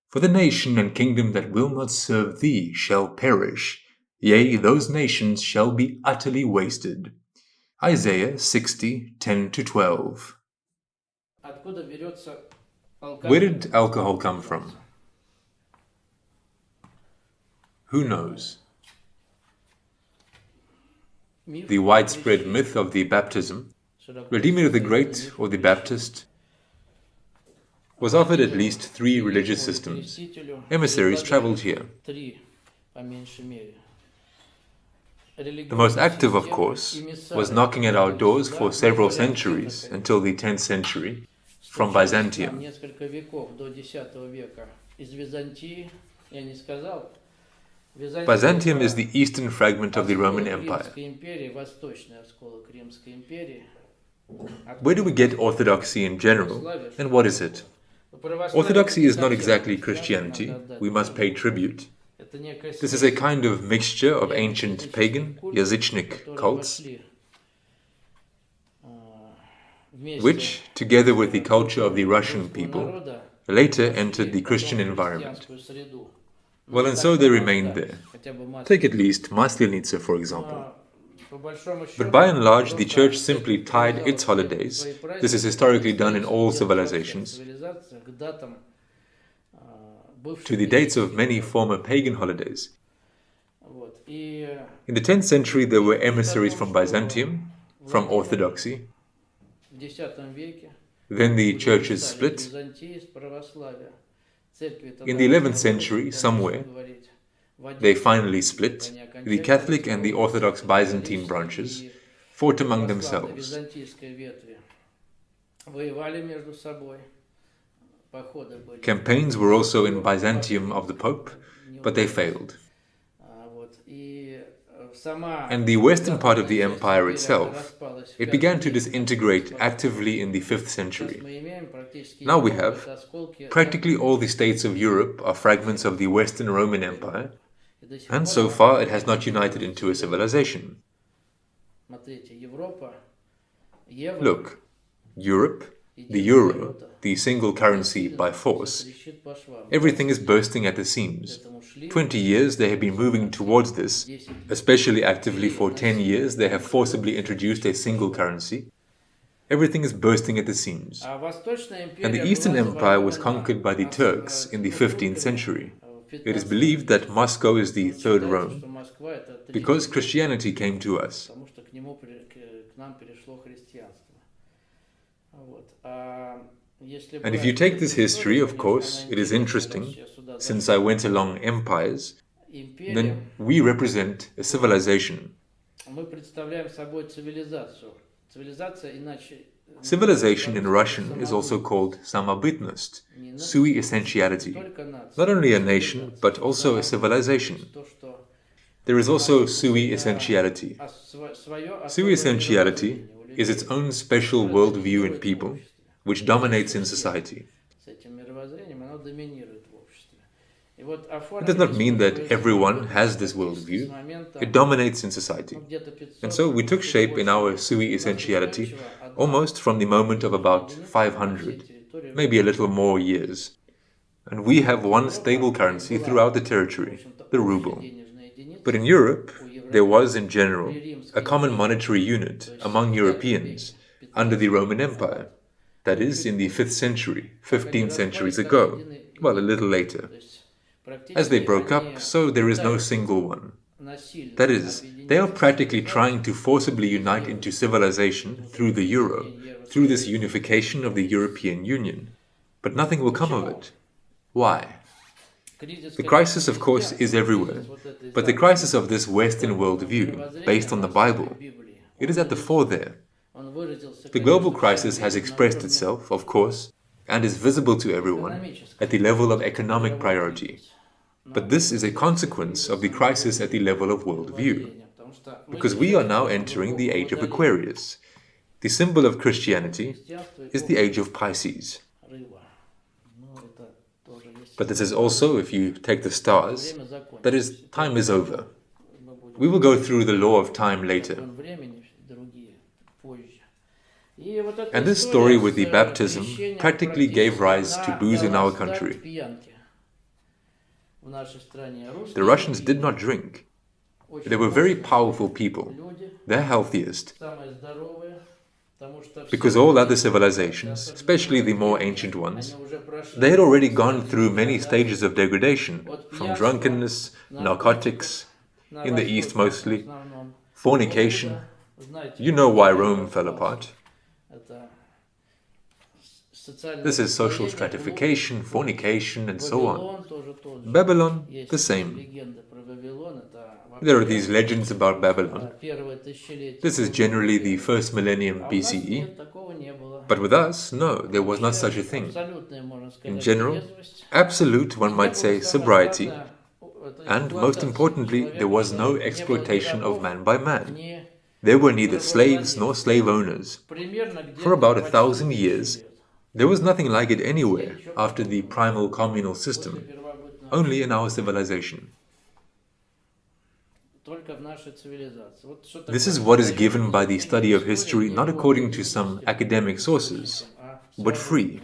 [SPEAKER 2] For the nation and kingdom that will not serve thee shall perish, yea, those nations shall be utterly wasted. Isaiah 60, 10-12. Where did alcohol come from? Who knows? The widespread myth of the baptism, Vladimir the Great or the Baptist, was offered at least 3 religious systems. Emissaries traveled here. The most active, of course, was knocking at our doors for several centuries until the 10th century from Byzantium. Byzantium is the eastern fragment of the Roman Empire. Where do we get orthodoxy in general, and what is it? Orthodoxy is not exactly Christianity, we must pay tribute. This is a kind of mixture of ancient pagan, Yazichnik cults, which, together with the culture of the Russian people, later entered the Christian environment. Well, and so they remained there. Take at least Maslenitsa, for example. But by and large, the Church simply tied its holidays, this is historically done in all civilizations, to the dates of many former pagan holidays. In the 10th century, there were emissaries from Byzantium, from Orthodoxy. Then the churches split. In the 11th century, somewhere, they finally split. The Catholic and the Orthodox Byzantine branches fought among themselves. Campaigns were also in Byzantium of the Pope, but they failed. And the western part of the empire itself, it began to disintegrate actively in the 5th century. Now we have practically all the states of Europe are fragments of the Western Roman Empire, and so far it has not united into a civilization. Look, Europe, the euro, the single currency by force, everything is bursting at the seams. 20 years they have been moving towards this, especially actively for 10 years they have forcibly introduced a single currency. Everything is bursting at the seams. And the Eastern Empire was conquered by the Turks in the 15th century. It is believed that Moscow is the third Rome, because Christianity came to us. And if you take this history, of course, it is interesting, since I went along empires, then we represent a civilization. Civilization in Russian is also called samobytnost, sui essentiality. Not only a nation, but also a civilization. There is also sui essentiality. Sui essentiality is its own special worldview in people, which dominates in society. It does not mean that everyone has this worldview. It dominates in society. And so we took shape in our sui essentiality almost from the moment of about 500, maybe a little more years. And we have one stable currency throughout the territory, the ruble. But in Europe, there was in general a common monetary unit among Europeans under the Roman Empire. That is, in the 5th century, 15 centuries ago, well, a little later. As they broke up, so there is no single one. That is, they are practically trying to forcibly unite into civilization through the euro, through this unification of the European Union. But nothing will come of it. Why? The crisis, of course, is everywhere, but the crisis of this Western worldview, based on the Bible, it is at the fore there. The global crisis has expressed itself, of course, and is visible to everyone at the level of economic priority. But this is a consequence of the crisis at the level of worldview, because we are now entering the age of Aquarius. The symbol of Christianity is the age of Pisces. But this is also, if you take the stars, that is, time is over. We will go through the law of time later. And this story with the baptism practically gave rise to booze in our country. The Russians did not drink. They were very powerful people, their healthiest. Because all other civilizations, especially the more ancient ones, they had already gone through many stages of degradation, from drunkenness, narcotics, in the East mostly, fornication. You know why Rome fell apart. This is social stratification, fornication, and so on. Babylon, the same. There are these legends about Babylon. This is generally the first millennium BCE. But with us, no, there was not such a thing. In general, absolute, one might say, sobriety. And most importantly, there was no exploitation of man by man. There were neither slaves nor slave owners. For about 1,000 years, there was nothing like it anywhere after the primal communal system, only in our civilization. This is what is given by the study of history, not according to some academic sources, but free.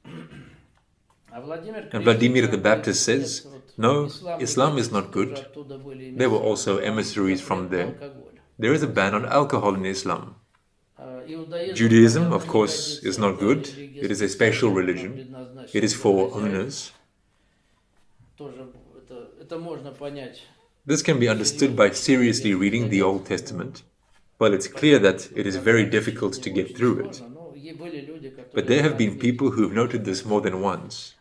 [SPEAKER 2] And Vladimir the Baptist says, no, Islam is not good. There were also emissaries from there. There is a ban on alcohol in Islam. Judaism, of course, is not good. It is a special religion. It is for owners. This can be understood by seriously reading the Old Testament. Well, it's clear that it is very difficult to get through it. But there have been people who have noted this more than once.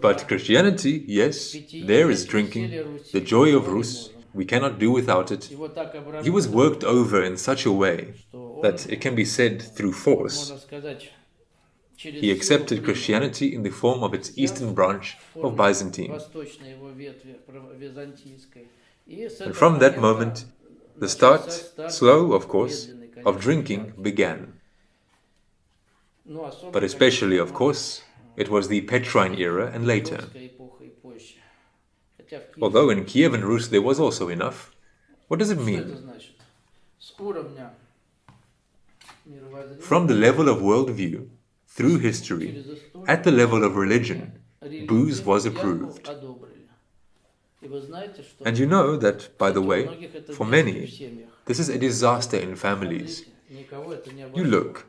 [SPEAKER 2] But Christianity, yes, there is drinking, the joy of Rus, we cannot do without it. He was worked over in such a way that it can be said through force. He accepted Christianity in the form of its eastern branch of Byzantine. And from that moment, the start, slow of course, of drinking began. But especially, of course, it was the Petrine era and later. Although in Kiev and Rus there was also enough. What does it mean? From the level of worldview, through history, at the level of religion, booze was approved. And you know that, by the way, for many, this is a disaster in families. You look,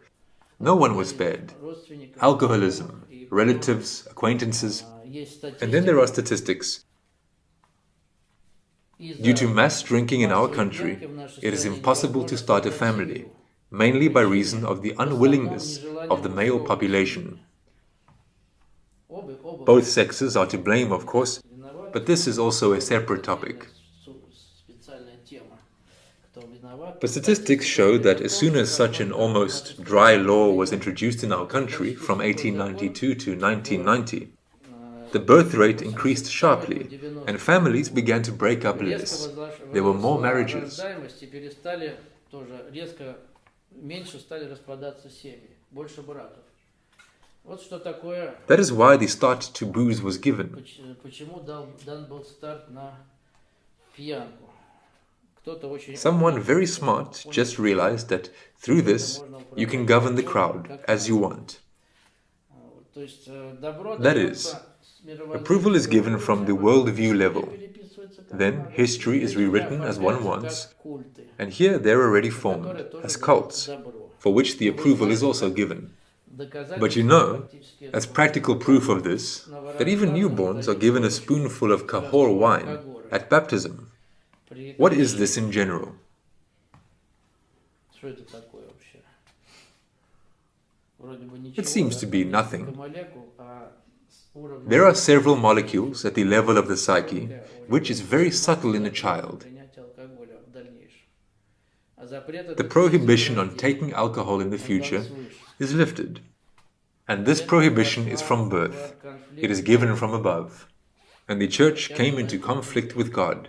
[SPEAKER 2] no one was spared. Alcoholism, relatives, acquaintances, and then there are statistics. Due to mass drinking in our country, it is impossible to start a family, mainly by reason of the unwillingness of the male population. Both sexes are to blame, of course, but this is also a separate topic. But statistics show that as soon as such an almost dry law was introduced in our country from 1892 to 1990, the birth rate increased sharply, and families began to break up less. There were more marriages. That is why the start to booze was given. Someone very smart just realized that through this you can govern the crowd as you want. That is, approval is given from the worldview level. Then history is rewritten as one wants, and here they're already formed as cults, for which the approval is also given. But you know, as practical proof of this, that even newborns are given a spoonful of Cahor wine at baptism. What is this in general? It seems to be nothing. There are several molecules at the level of the psyche, which is very subtle in a child. the prohibition on taking alcohol in the future is lifted. And this prohibition is from birth. It is given from above. And the Church came into conflict with God,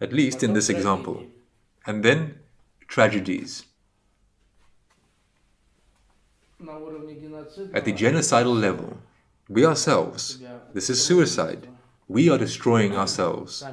[SPEAKER 2] at least in this example. And then, tragedies. At the genocidal level, we ourselves, this is suicide. We are destroying ourselves.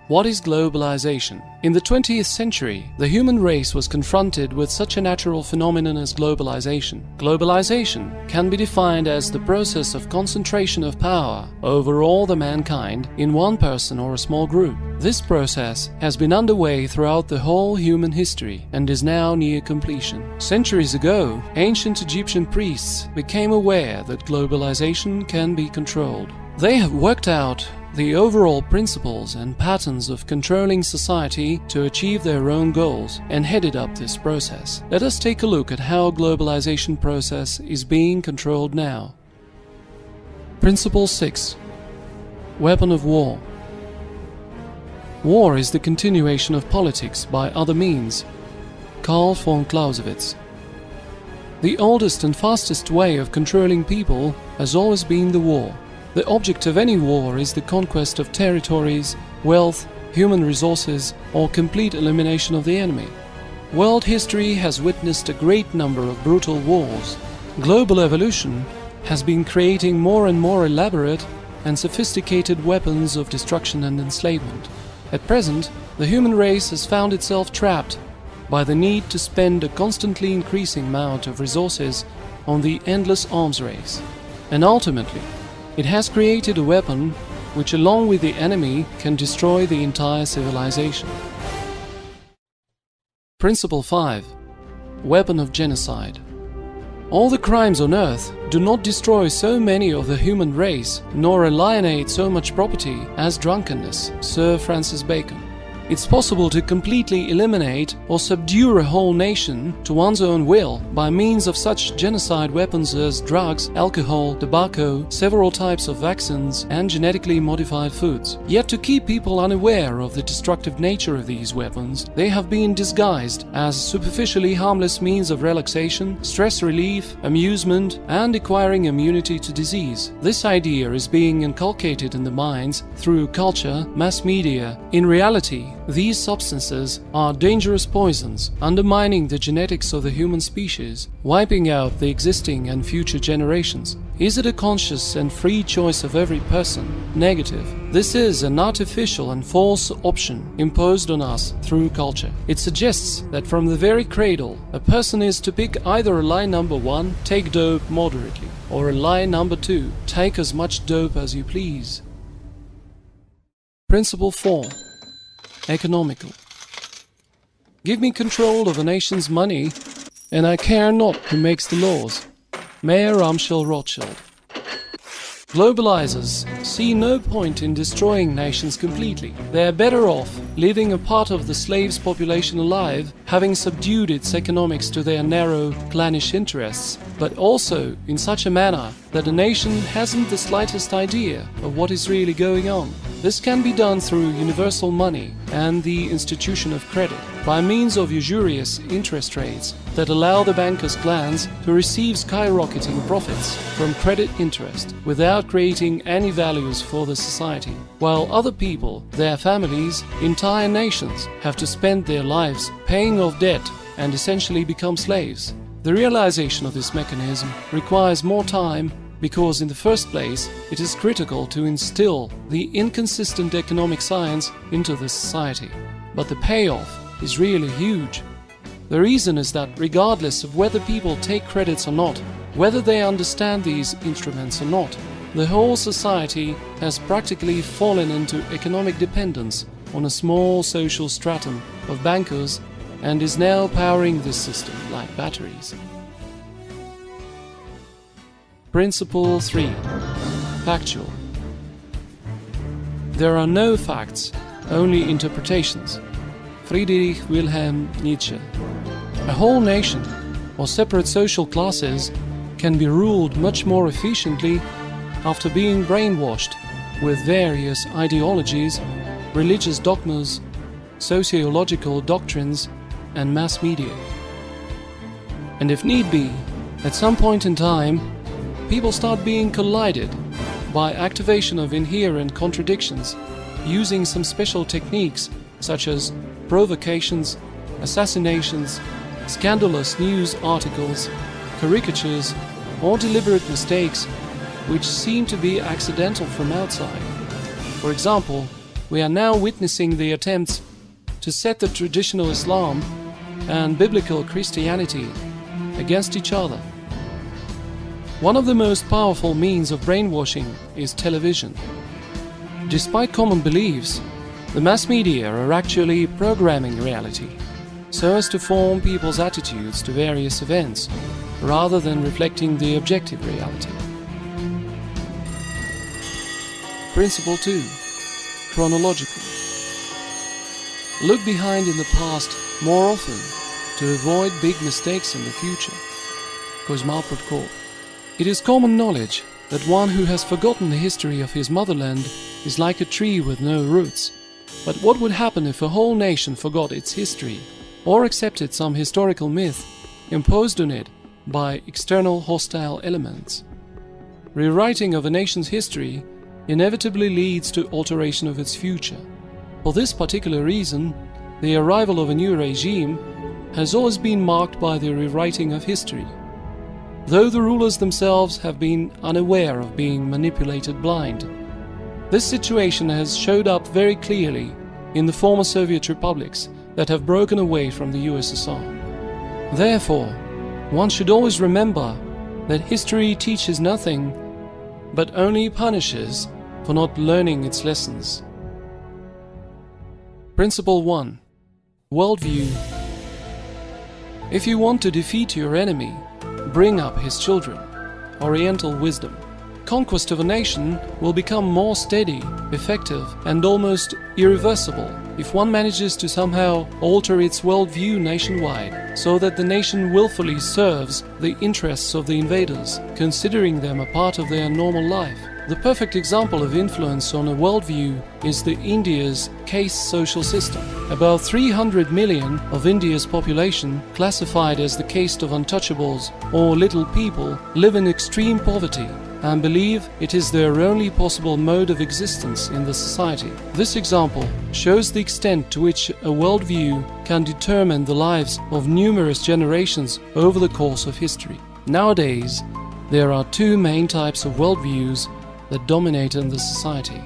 [SPEAKER 5] What is globalization? In the 20th century, the human race was confronted with such a natural phenomenon as globalization. Globalization can be defined as the process of concentration of power over all the mankind in one person or a small group. This process has been underway throughout the whole human history and is now near completion. Centuries ago, ancient Egyptian priests became aware that globalization can be controlled. They have worked out the overall principles and patterns of controlling society to achieve their own goals and headed up this process. Let us take a look at how globalization process is being controlled now. Principle 6. Weapon of war. War is the continuation of politics by other means. Karl von Clausewitz. The oldest and fastest way of controlling people has always been the war. The object of any war is the conquest of territories, wealth, human resources, or complete elimination of the enemy. World history has witnessed a great number of brutal wars. Global evolution has been creating more and more elaborate and sophisticated weapons of destruction and enslavement. At present, the human race has found itself trapped by the need to spend a constantly increasing amount of resources on the endless arms race. And ultimately, it has created a weapon which, along with the enemy, can destroy the entire civilization. Principle 5. Weapon of genocide. All the crimes on earth do not destroy so many of the human race, nor alienate so much property as drunkenness, Sir Francis Bacon. It's possible to completely eliminate or subdue a whole nation to one's own will by means of such genocide weapons as drugs, alcohol, tobacco, several types of vaccines, and genetically modified foods. Yet to keep people unaware of the destructive nature of these weapons, they have been disguised as superficially harmless means of relaxation, stress relief, amusement, and acquiring immunity to disease. This idea is being inculcated in the minds through culture, mass media. In reality, these substances are dangerous poisons, undermining the genetics of the human species, wiping out the existing and future generations. Is it a conscious and free choice of every person? Negative. This is an artificial and false option imposed on us through culture. It suggests that from the very cradle, a person is to pick either a lie number 1, take dope moderately, or a lie number 2, take as much dope as you please. Principle 4. Economical. Give me control of a nation's money, and I care not who makes the laws. Mayor Amschel Rothschild. Globalizers see no point in destroying nations completely. They are better off leaving a part of the slaves' population alive, having subdued its economics to their narrow, clannish interests, but also in such a manner that a nation hasn't the slightest idea of what is really going on. This can be done through universal money and the institution of credit, by means of usurious interest rates that allow the bankers' clans to receive skyrocketing profits from credit interest without creating any values for the society, while other people, their families, entire nations have to spend their lives paying off debt and essentially become slaves. The realization of this mechanism requires more time because in the first place it is critical to instill the inconsistent economic science into the society. But the payoff is really huge. The reason is that regardless of whether people take credits or not, whether they understand these instruments or not, the whole society has practically fallen into economic dependence on a small social stratum of bankers and is now powering this system like batteries. Principle 3. Factual. There are no facts, only interpretations. Friedrich Wilhelm Nietzsche. A whole nation or separate social classes can be ruled much more efficiently after being brainwashed with various ideologies religious dogmas, sociological doctrines, and mass media. And if need be, at some point in time, people start being collided by activation of inherent contradictions using some special techniques such as provocations, assassinations, scandalous news articles, caricatures, or deliberate mistakes which seem to be accidental from outside. For example, we are now witnessing the attempts to set the traditional Islam and biblical Christianity against each other. One of the most powerful means of brainwashing is television. Despite common beliefs, the mass media are actually programming reality so as to form people's attitudes to various events rather than reflecting the objective reality. Principle 2. Chronological. Look behind in the past more often to avoid big mistakes in the future. Cosmopod Corp. It is common knowledge that one who has forgotten the history of his motherland is like a tree with no roots. But what would happen if a whole nation forgot its history or accepted some historical myth imposed on it by external hostile elements? Rewriting of a nation's history inevitably leads to alteration of its future. For this particular reason, the arrival of a new regime has always been marked by the rewriting of history, though the rulers themselves have been unaware of being manipulated blind. This situation has showed up very clearly in the former Soviet republics that have broken away from the USSR. Therefore, one should always remember that history teaches nothing, but only punishes for not learning its lessons. Principle 1. Worldview. If you want to defeat your enemy, bring up his children. Oriental wisdom. Conquest of a nation will become more steady, effective, and almost irreversible if one manages to somehow alter its worldview nationwide, so that the nation willfully serves the interests of the invaders, considering them a part of their normal life. The perfect example of influence on a worldview is the India's caste social system. About 300 million of India's population, classified as the caste of untouchables or little people, live in extreme poverty and believe it is their only possible mode of existence in the society. This example shows the extent to which a worldview can determine the lives of numerous generations over the course of history. Nowadays, there are two main types of worldviews that dominate in the society.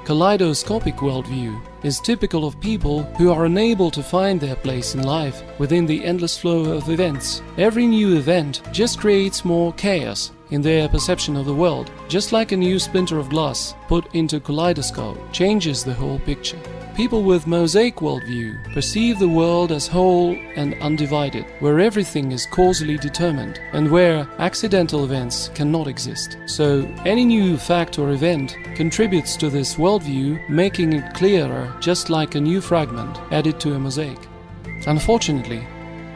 [SPEAKER 5] Kaleidoscopic worldview is typical of people who are unable to find their place in life within the endless flow of events. Every new event just creates more chaos in their perception of the world, just like a new splinter of glass put into a kaleidoscope changes the whole picture. People with mosaic worldview perceive the world as whole and undivided, where everything is causally determined and where accidental events cannot exist. So any new fact or event contributes to this worldview, making it clearer, just like a new fragment added to a mosaic. Unfortunately,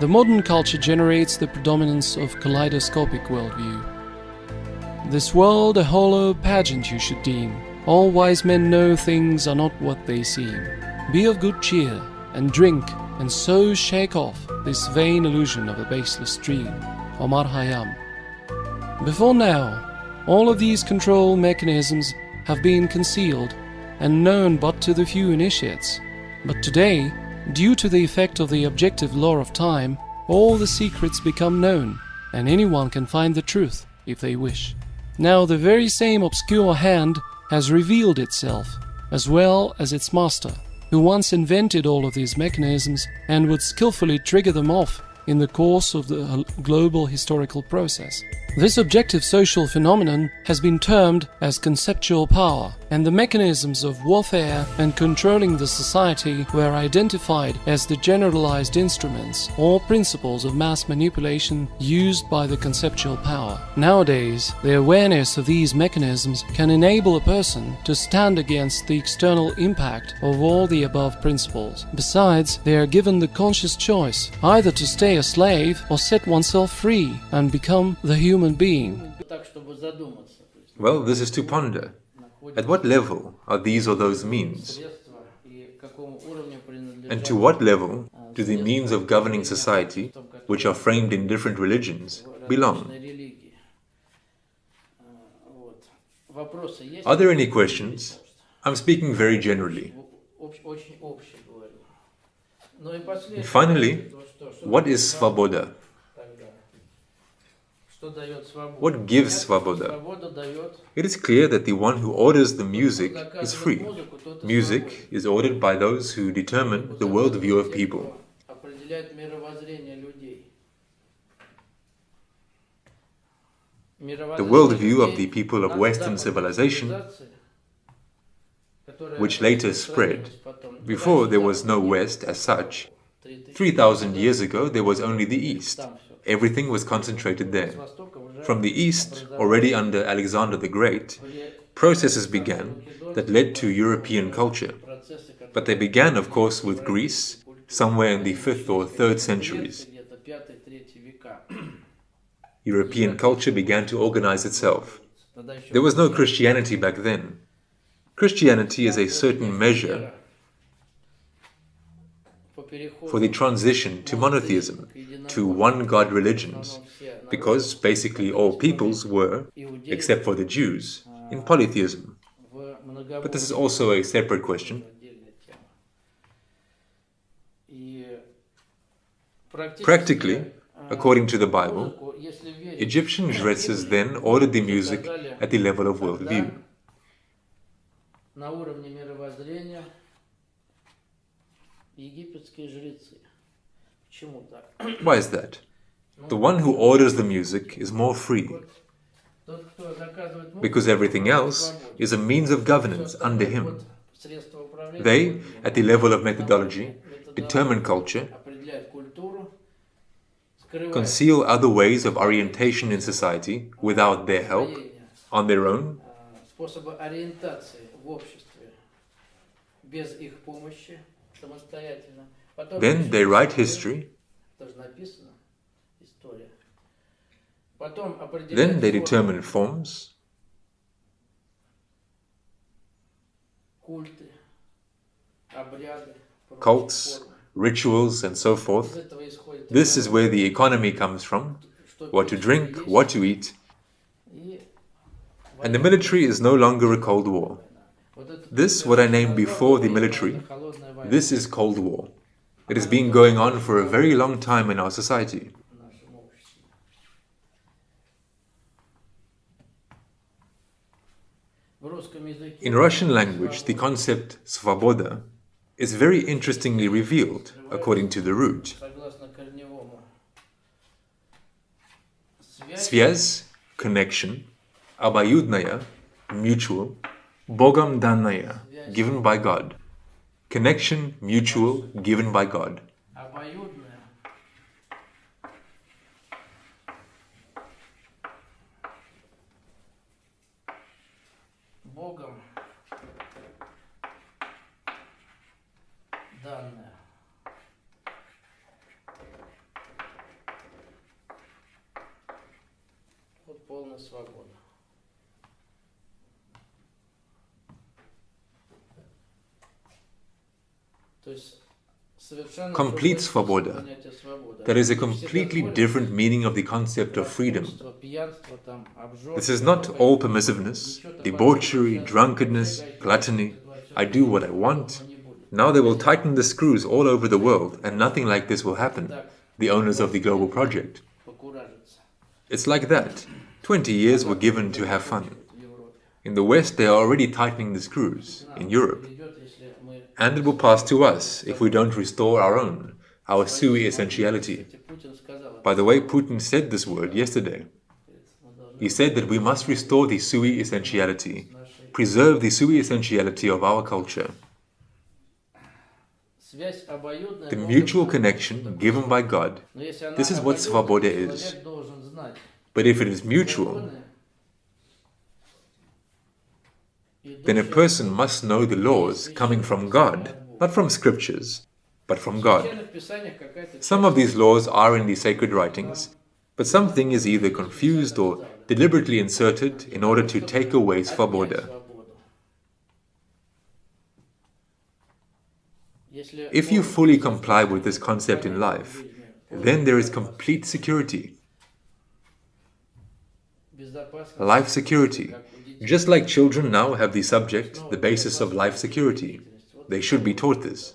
[SPEAKER 5] the modern culture generates the predominance of kaleidoscopic worldview. This world a hollow pageant you should deem. All wise men know things are not what they seem. Be of good cheer, and drink, and so shake off this vain illusion of a baseless dream. Omar Khayyam. Before now, all of these control mechanisms have been concealed and known but to the few initiates. But today, due to the effect of the objective law of time, all the secrets become known, and anyone can find the truth if they wish. Now the very same obscure hand has revealed itself, as well as its master, who once invented all of these mechanisms and would skillfully trigger them off in the course of the global historical process. This objective social phenomenon has been termed as conceptual power, and the mechanisms of warfare and controlling the society were identified as the generalized instruments or principles of mass manipulation used by the conceptual power. Nowadays, the awareness of these mechanisms can enable a person to stand against the external impact of all the above principles. Besides, they are given the conscious choice either to stay a slave or set oneself free and become the human being.
[SPEAKER 2] Well, this is to ponder. At what level are these or those means? And to what level do the means of governing society, which are framed in different religions, belong? Are there any questions? I'm speaking very generally. And finally, what is svoboda? What gives svoboda? It is clear that the one who orders the music is free. Music is ordered by those who determine the worldview of people. The worldview of the people of Western civilization, which later spread. Before there was no West as such. 3,000 years ago there was only the East. Everything was concentrated there. From the East, already under Alexander the Great, processes began that led to European culture. But they began, of course, with Greece, somewhere in the 5th or 3rd centuries. European culture began to organize itself. There was no Christianity back then. Christianity is a certain measure for the transition to monotheism, to one-God religions, because basically all peoples were, except for the Jews, in polytheism. But this is also a separate question. Practically, according to the Bible, Egyptian jresses then ordered the music at the level of worldview. Why is that? The one who orders the music is more free, because everything else is a means of governance under him. They, at the level of methodology, determine culture, conceal other ways of orientation in society without their help, on their own. Then they write history. Then they determine forms. Cults, rituals, and so forth. This is where the economy comes from. What to drink, what to eat. And the military is no longer a Cold War. This, what I named before the military, this is Cold War. It has been going on for a very long time in our society. In Russian language, the concept svoboda is very interestingly revealed according to the root. Связь, connection, обоюдная, mutual, Bogam danная, given by God. Connection, mutual, given by God.
[SPEAKER 1] Богом данное. Вот полная свобода.
[SPEAKER 2] Complete svoboda. There is a completely different meaning of the concept of freedom. This is not all permissiveness, debauchery, drunkenness, gluttony. I do what I want. Now they will tighten the screws all over the world and nothing like this will happen, the owners of the global project. It's like that. 20 years were given to have fun. In the West, they are already tightening the screws, in Europe. And it will pass to us if we don't restore our sui essentiality. By the way, Putin said this word yesterday. He said that we must restore the sui essentiality, preserve the sui essentiality of our culture. The mutual connection given by God, this is what svoboda is. But if it is mutual, then a person must know the laws coming from God, not from scriptures, but from God. Some of these laws are in the sacred writings, but something is either confused or deliberately inserted in order to take away svoboda. If you fully comply with this concept in life, then there is complete security. Life security. Just like children now have the subject, the basis of life security. They should be taught this.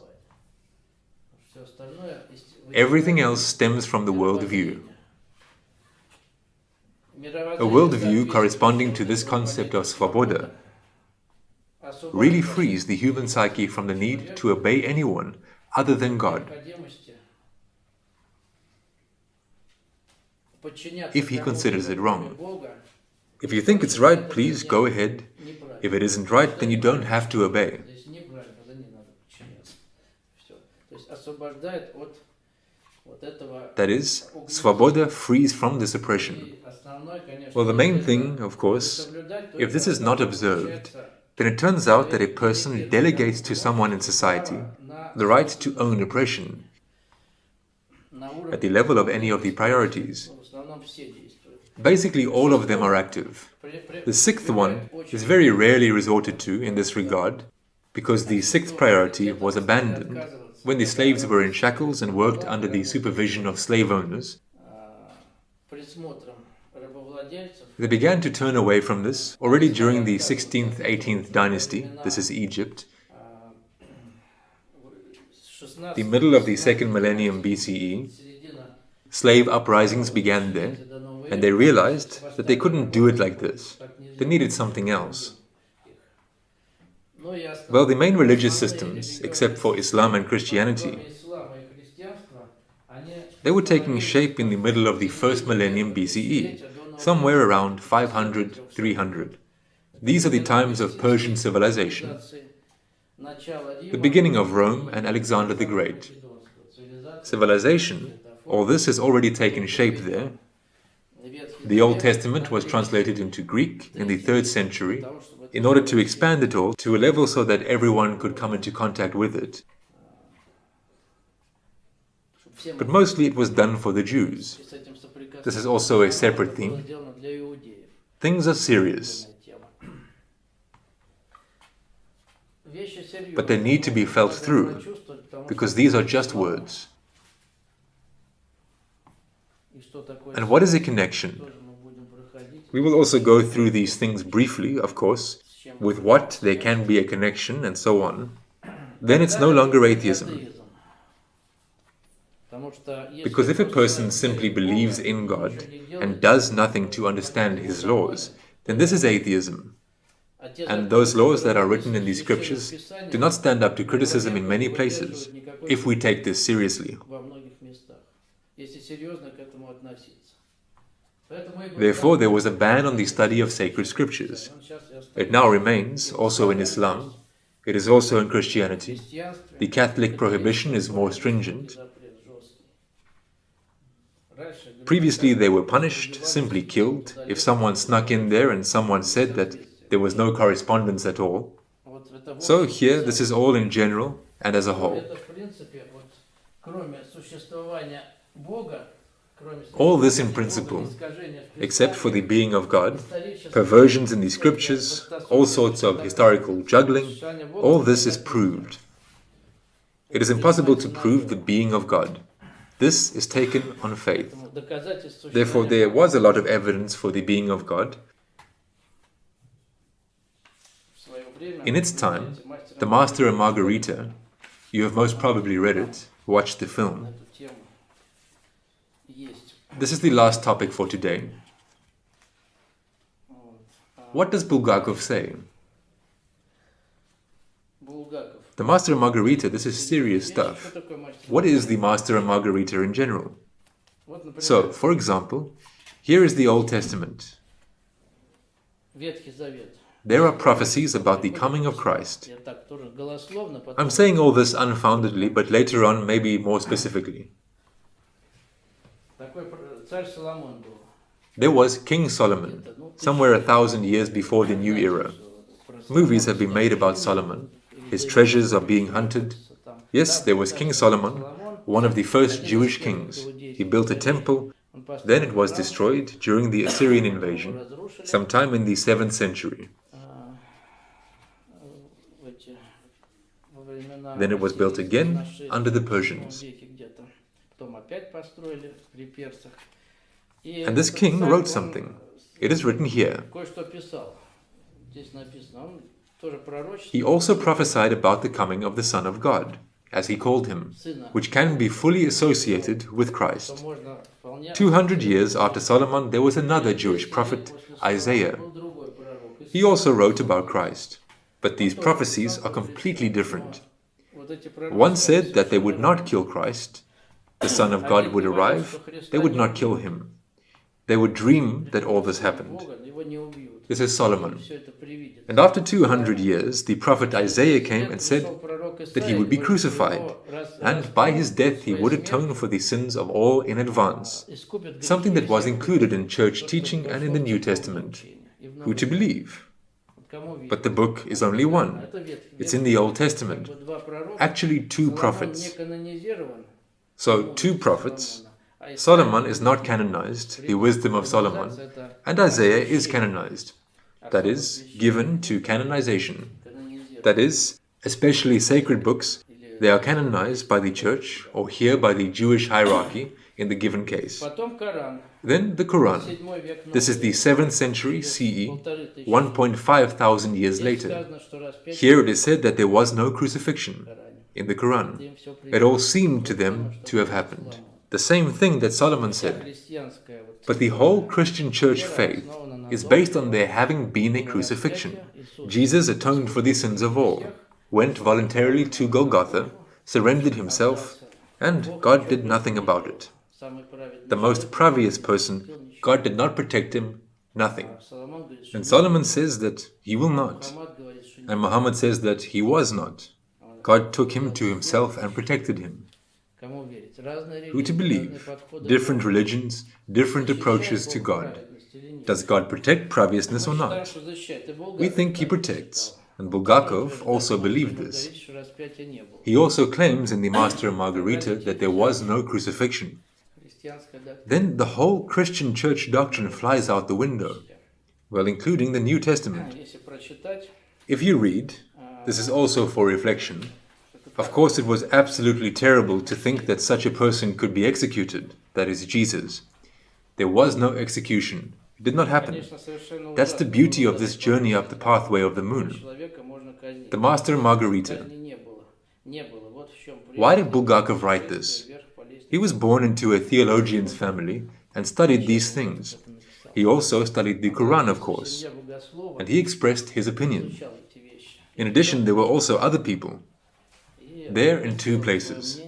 [SPEAKER 2] Everything else stems from the worldview. A worldview corresponding to this concept of svoboda really frees the human psyche from the need to obey anyone other than God. If he considers it wrong. If you think it's right, please go ahead. If it isn't right, then you don't have to obey. That is, svoboda frees from this oppression. Well, the main thing, of course, if this is not observed, then it turns out that a person delegates to someone in society the right to own oppression at the level of any of the priorities. Basically, all of them are active. The sixth one is very rarely resorted to in this regard, because the sixth priority was abandoned when the slaves were in shackles and worked under the supervision of slave owners. They began to turn away from this already during the 16th, 18th dynasty, this is Egypt. The middle of the second millennium BCE, slave uprisings began there, and they realized that they couldn't do it like this. They needed something else. Well, the main religious systems, except for Islam and Christianity, they were taking shape in the middle of the first millennium BCE, somewhere around 500, 300. These are the times of Persian civilization, the beginning of Rome and Alexander the Great. Civilization, all this has already taken shape there. The Old Testament was translated into Greek in the 3rd century in order to expand it all to a level so that everyone could come into contact with it. But mostly it was done for the Jews. This is also a separate theme. Things are serious, but they need to be felt through, because these are just words. And what is a connection? We will also go through these things briefly, of course, with what there can be a connection and so on. Then it's no longer atheism. Because if a person simply believes in God and does nothing to understand his laws, then this is atheism. And those laws that are written in these scriptures do not stand up to criticism in many places, if we take this seriously. Therefore, there was a ban on the study of sacred scriptures. It now remains, also in Islam. It is also in Christianity. The Catholic prohibition is more stringent. Previously, they were punished, simply killed, if someone snuck in there and someone said that there was no correspondence at all. So here, this is all in general and as a whole. All this in principle, except for the being of God, perversions in the scriptures, all sorts of historical juggling, all this is proved. It is impossible to prove the being of God. This is taken on faith. Therefore, there was a lot of evidence for the being of God. In its time, The Master and Margarita, you have most probably read it, watched the film. This is the last topic for today. What does Bulgakov say? The Master and Margarita, this is serious stuff. What is the Master and Margarita in general? So, for example, here is the Old Testament. There are prophecies about the coming of Christ. I'm saying all this unfoundedly, but later on, maybe more specifically. There was King Solomon, somewhere 1,000 years before the New Era. Movies have been made about Solomon. His treasures are being hunted. Yes, there was King Solomon, one of the first Jewish kings. He built a temple, then it was destroyed during the Assyrian invasion, sometime in the 7th century. Then it was built again under the Persians. And this king wrote something. It is written here. He also prophesied about the coming of the Son of God, as he called him, which can be fully associated with Christ. 200 years after Solomon, there was another Jewish prophet, Isaiah. He also wrote about Christ, but these prophecies are completely different. One said that they would not kill Christ. The Son of God would arrive, they would not kill him. They would dream that all this happened. This is Solomon. And after 200 years, the prophet Isaiah came and said that he would be crucified, and by his death he would atone for the sins of all in advance, something that was included in church teaching and in the New Testament. Who to believe? But the book is only one. It's in the Old Testament. Actually, 2 prophets. So, 2 prophets. Solomon is not canonized, the wisdom of Solomon, and Isaiah is canonized. That is, given to canonization. That is, especially sacred books, they are canonized by the church or here by the Jewish hierarchy in the given case. Then the Quran. This is the 7th century CE, 1.5 thousand years later. Here it is said that there was no crucifixion in the Quran. It all seemed to them to have happened. The same thing that Solomon said. But the whole Christian church faith is based on there having been a crucifixion. Jesus atoned for the sins of all, went voluntarily to Golgotha, surrendered himself, and God did nothing about it. The most previous person, God did not protect him, nothing. And Solomon says that he will not. And Muhammad says that he was not. God took him to himself and protected him. Who to believe? Different religions, different approaches to God. Does God protect previousness or not? We think he protects, and Bulgakov also believed this. He also claims in the Master and Margarita that there was no crucifixion. Then the whole Christian church doctrine flies out the window, well, including the New Testament. If you read, this is also for reflection. Of course, it was absolutely terrible to think that such a person could be executed, that is, Jesus. There was no execution. It did not happen. That's the beauty of this journey up the pathway of the moon. The Master and Margarita. Why did Bulgakov write this? He was born into a theologian's family and studied these things. He also studied the Quran, of course, and he expressed his opinion. In addition, there were also other people. There in 2 places.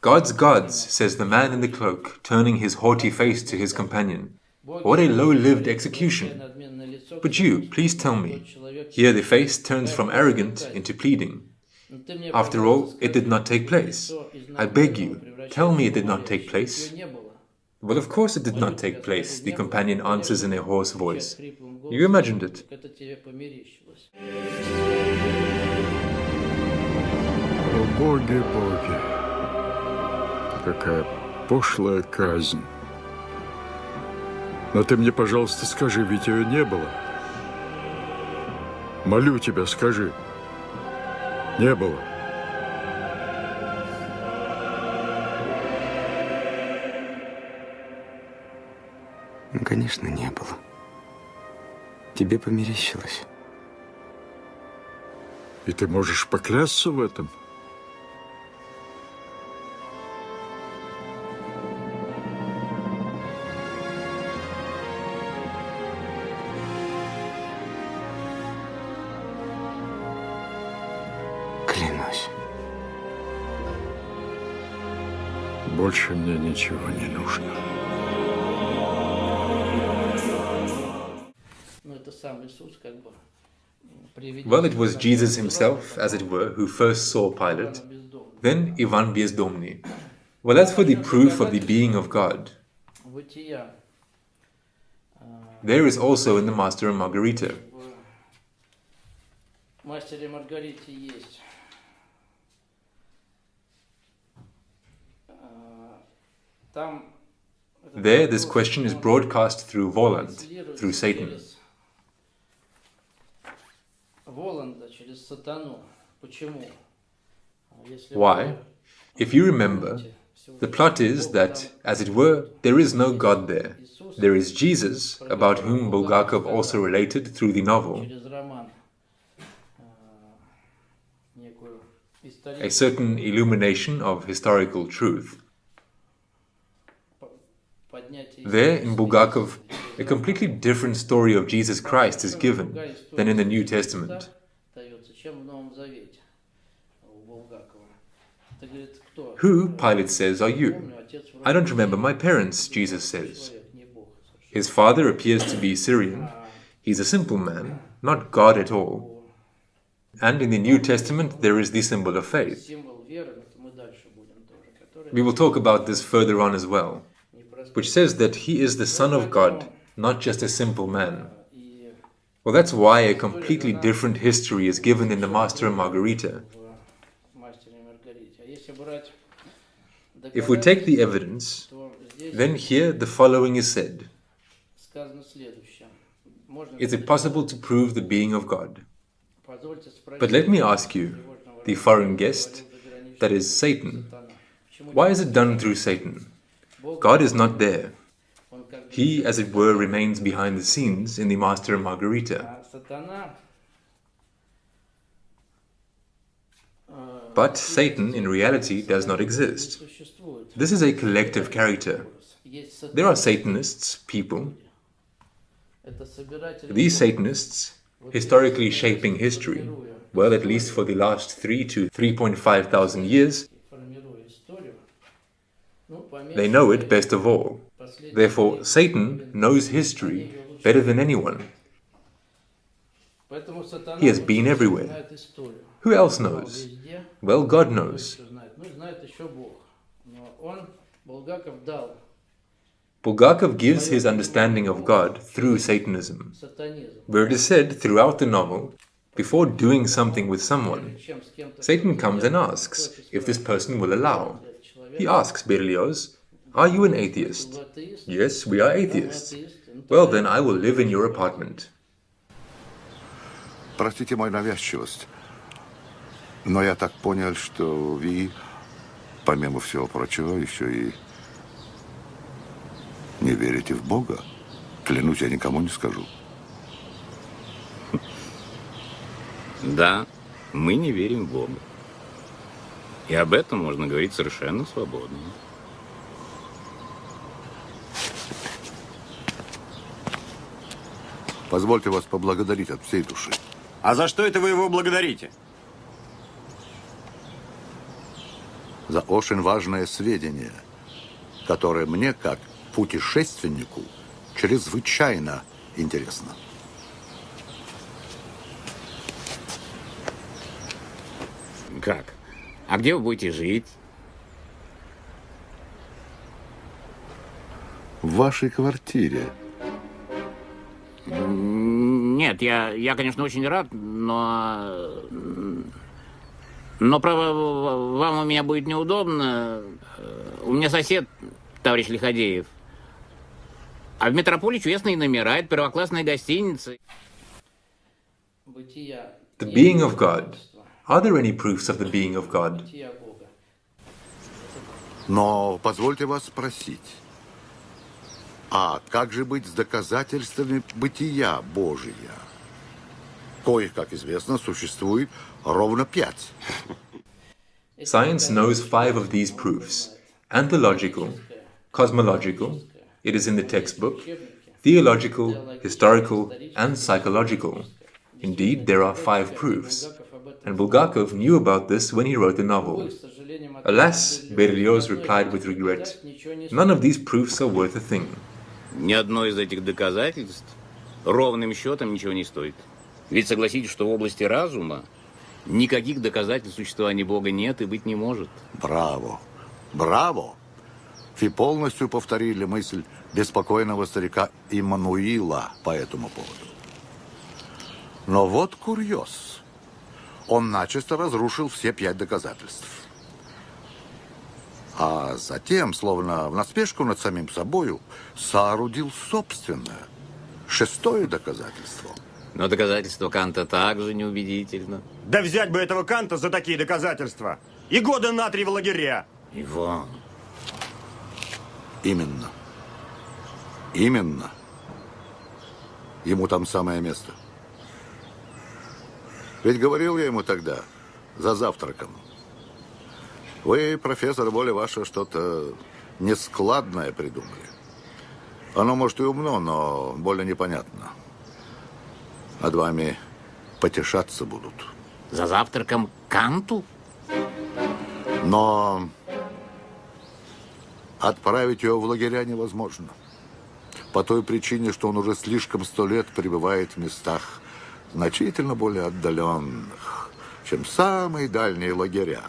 [SPEAKER 2] God's gods, says the man in the cloak, turning his haughty face to his companion. What a low-lived execution! But you, please tell me. Here the face turns from arrogant into pleading. After all, it did not take place. I beg you, tell me it did not take place. Well, of course it did not take place, the companion answers in a hoarse voice. You imagined it.
[SPEAKER 6] О, боги, боги, какая пошлая казнь. Но ты мне, пожалуйста, скажи, ведь ее не было. Молю тебя, скажи. Не было.
[SPEAKER 7] Ну, конечно, не было. Тебе померещилось.
[SPEAKER 6] И ты можешь поклясться в этом?
[SPEAKER 7] Клянусь.
[SPEAKER 6] Больше мне ничего не нужно.
[SPEAKER 2] Well, it was Jesus himself, as it were, who first saw Pilate, then Ivan Bezdomny. Well, as for the proof of the being of God, there is also in the Master and Margarita. There, this question is broadcast through Voland, through Satan. Why? If you remember, the plot is that, as it were, there is no God there. There is Jesus, about whom Bulgakov also related through the novel, a certain illumination of historical truth. There, in Bulgakov, a completely different story of Jesus Christ is given than in the New Testament. Who, Pilate says, are you? I don't remember my parents, Jesus says. His father appears to be Syrian. He's a simple man, not God at all. And in the New Testament, there is the symbol of faith. We will talk about this further on as well, which says that he is the Son of God, not just a simple man. Well, that's why a completely different history is given in the Master and Margarita. If we take the evidence, then here the following is said. Is it possible to prove the being of God? But let me ask you, the foreign guest, that is Satan, why is it done through Satan? God is not there. He, as it were, remains behind the scenes in the Master and Margarita. But Satan, in reality, does not exist. This is a collective character. There are Satanists, people. These Satanists, historically shaping history, well, at least for the last 3 to 3.5 thousand years, they know it best of all. Therefore, Satan knows history better than anyone. He has been everywhere. Who else knows? Well, God knows. Bulgakov gives his understanding of God through Satanism, where it is said throughout the novel, before doing something with someone, Satan comes and asks if this person will allow. He asks Berlioz, "Are you an atheist?" "Yes, we are atheists." "Well, then I will live in your apartment."
[SPEAKER 8] Простите мою навязчивость, но я так понял, что вы, помимо всего прочего, еще и не верите в Бога. Клянусь, я никому не скажу.
[SPEAKER 9] Да, мы не верим в Бога. И об этом можно говорить совершенно свободно.
[SPEAKER 8] Позвольте вас поблагодарить от всей души.
[SPEAKER 10] А за что это вы его благодарите?
[SPEAKER 8] За очень важное сведение, которое мне, как путешественнику, чрезвычайно интересно.
[SPEAKER 9] Как? А где вы будете жить?
[SPEAKER 8] В вашей квартире.
[SPEAKER 9] Нет, я, конечно, очень рад, но право, вам у меня будет неудобно. У меня сосед, товарищ Лиходеев. А в метрополе чудесные номера, это первоклассная гостиница.
[SPEAKER 2] The being of God. Are there any proofs of the being of God?
[SPEAKER 8] Но позвольте вас спросить, а как же быть с доказательствами бытия Божия? Коих, как известно, существует ровно 5.
[SPEAKER 2] Science knows 5 of these proofs. Anthological, cosmological, it is in the textbook, theological, historical, and psychological. Indeed, there are 5 proofs. And Bulgakov knew about this when he wrote the novel. Alas, Berlioz replied with regret, none of these proofs are worth a thing.
[SPEAKER 9] Ни одно из этих доказательств ровным счетом ничего не стоит. Ведь согласитесь, что в области разума никаких доказательств существования Бога нет и быть не может.
[SPEAKER 8] Браво! Браво! Вы полностью повторили мысль беспокойного старика Иммануила по этому поводу. Но вот курьез. Он начисто разрушил все 5 доказательств. А затем, словно в насмешку над самим собою, соорудил собственное, 6-е доказательство.
[SPEAKER 9] Но доказательство Канта также неубедительно.
[SPEAKER 10] Да взять бы этого Канта за такие доказательства. И года на 3 в лагеря.
[SPEAKER 9] Иван.
[SPEAKER 8] Именно. Именно. Ему там самое место. Ведь говорил я ему тогда, за завтраком. Вы, профессор, воля ваша, что-то нескладное придумали. Оно, может, и умно, но больно непонятно. Над вами потешаться будут.
[SPEAKER 9] За завтраком Канту?
[SPEAKER 8] Но отправить его в лагеря невозможно. По той причине, что он уже слишком 100 лет пребывает в местах значительно более отдаленных, чем самые дальние лагеря.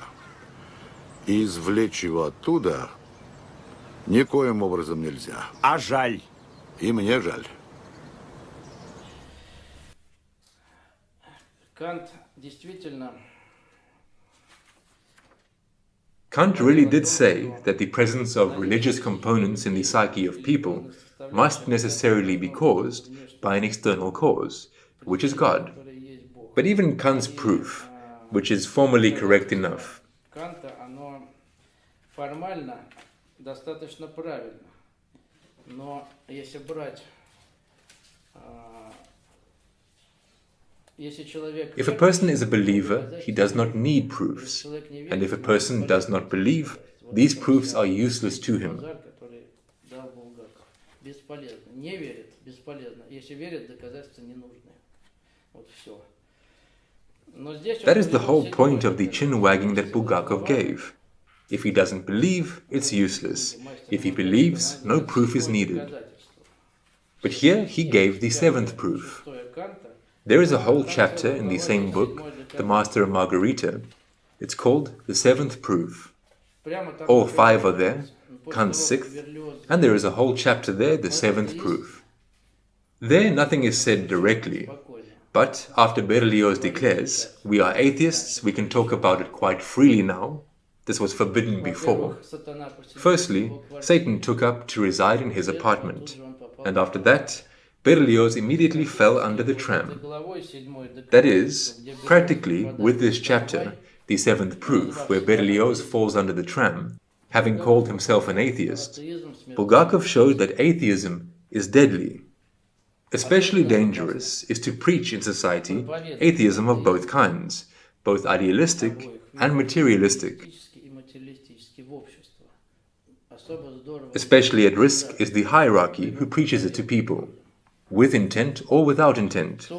[SPEAKER 8] И извлечь его оттуда никоим образом нельзя.
[SPEAKER 10] А жаль.
[SPEAKER 8] И мне жаль.
[SPEAKER 1] Кант действительно...
[SPEAKER 2] Kant really did say that the presence of religious components in the psyche of people must necessarily be caused by an external cause, which is God. But even Kant's proof, which is formally correct enough,
[SPEAKER 1] Канта, оно формально достаточно правильно. Но если брать...
[SPEAKER 2] if a person is a believer, he does not need proofs. And if a person does not believe, these proofs are useless to him.
[SPEAKER 1] Не верит, бесполезно. Если верит, доказательства не нужны. Вот все.
[SPEAKER 2] That is the whole point of the chin wagging that Bulgakov gave. If he doesn't believe, it's useless. If he believes, no proof is needed. But here he gave the 7th proof. There is a whole chapter in the same book, The Master and Margarita. It's called The 7th Proof. All 5 are there, Kant's 6th, and there is a whole chapter there, The 7th Proof. There nothing is said directly, but after Berlioz declares, we are atheists, we can talk about it quite freely now. This was forbidden before. Firstly, Satan took up to reside in his apartment, and after that, Berlioz immediately fell under the tram. That is, practically, with this chapter, the 7th proof, where Berlioz falls under the tram, having called himself an atheist, Bulgakov showed that atheism is deadly. Especially dangerous is to preach in society atheism of both kinds, both idealistic and materialistic. Especially at risk is the hierarchy who preaches it to people, with intent or without intent.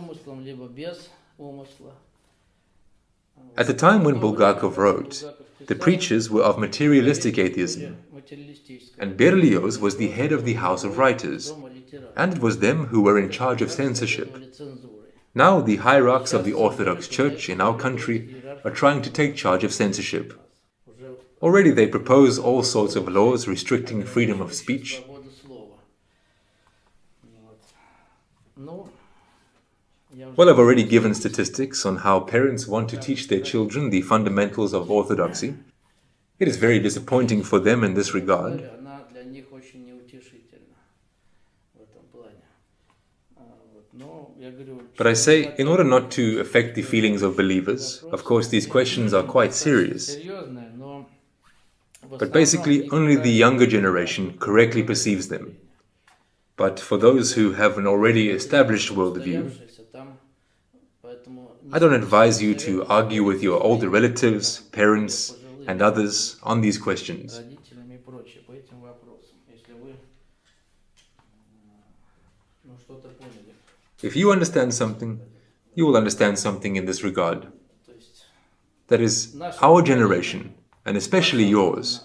[SPEAKER 2] At the time when Bulgakov wrote, the preachers were of materialistic atheism, and Berlioz was the head of the House of Writers, and it was them who were in charge of censorship. Now the hierarchs of the Orthodox Church in our country are trying to take charge of censorship. Already they propose all sorts of laws restricting freedom of speech. Well, I've already given statistics on how parents want to teach their children the fundamentals of orthodoxy. It is very disappointing for them in this regard. But I say, in order not to affect the feelings of believers, of course these questions are quite serious. But basically, only the younger generation correctly perceives them. But for those who have an already established worldview, I don't advise you to argue with your older relatives, parents, and others on these questions. If you understand something, you will understand something in this regard. That is, our generation, and especially yours,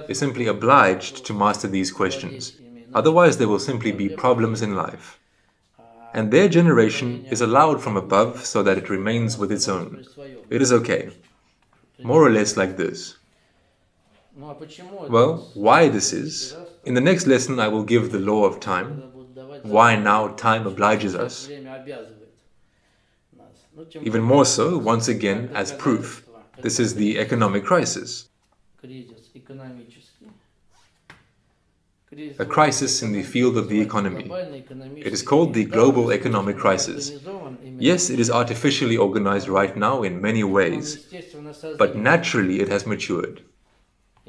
[SPEAKER 2] is simply obliged to master these questions. Otherwise, there will simply be problems in life. And their generation is allowed from above so that it remains with its own. It is okay. More or less like this. Well, why this is? In the next lesson I will give the law of time. Why now time obliges us. Even more so, once again, as proof, this is the economic crisis. a crisis in the field of the economy. It is called the global economic crisis. Yes, it is artificially organized right now in many ways, but naturally it has matured.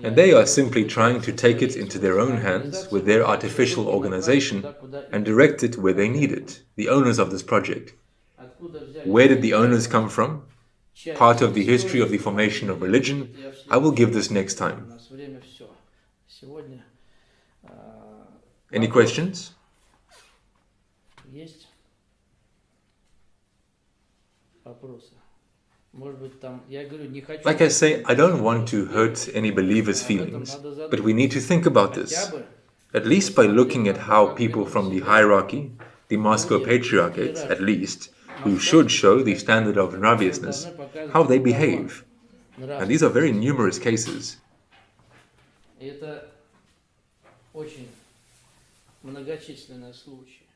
[SPEAKER 2] And they are simply trying to take it into their own hands with their artificial organization and direct it where they need it, the owners of this project. Where did the owners come from? Part of the history of the formation of religion. I will give this next time. Any questions? Like I say, I don't want to hurt any believer's feelings, but we need to think about this, at least by looking at how people from the hierarchy, the Moscow Patriarchate at least, who should show the standard of nraviousness, how they behave. And these are very numerous cases.
[SPEAKER 1] Это очень многочисленные случаи.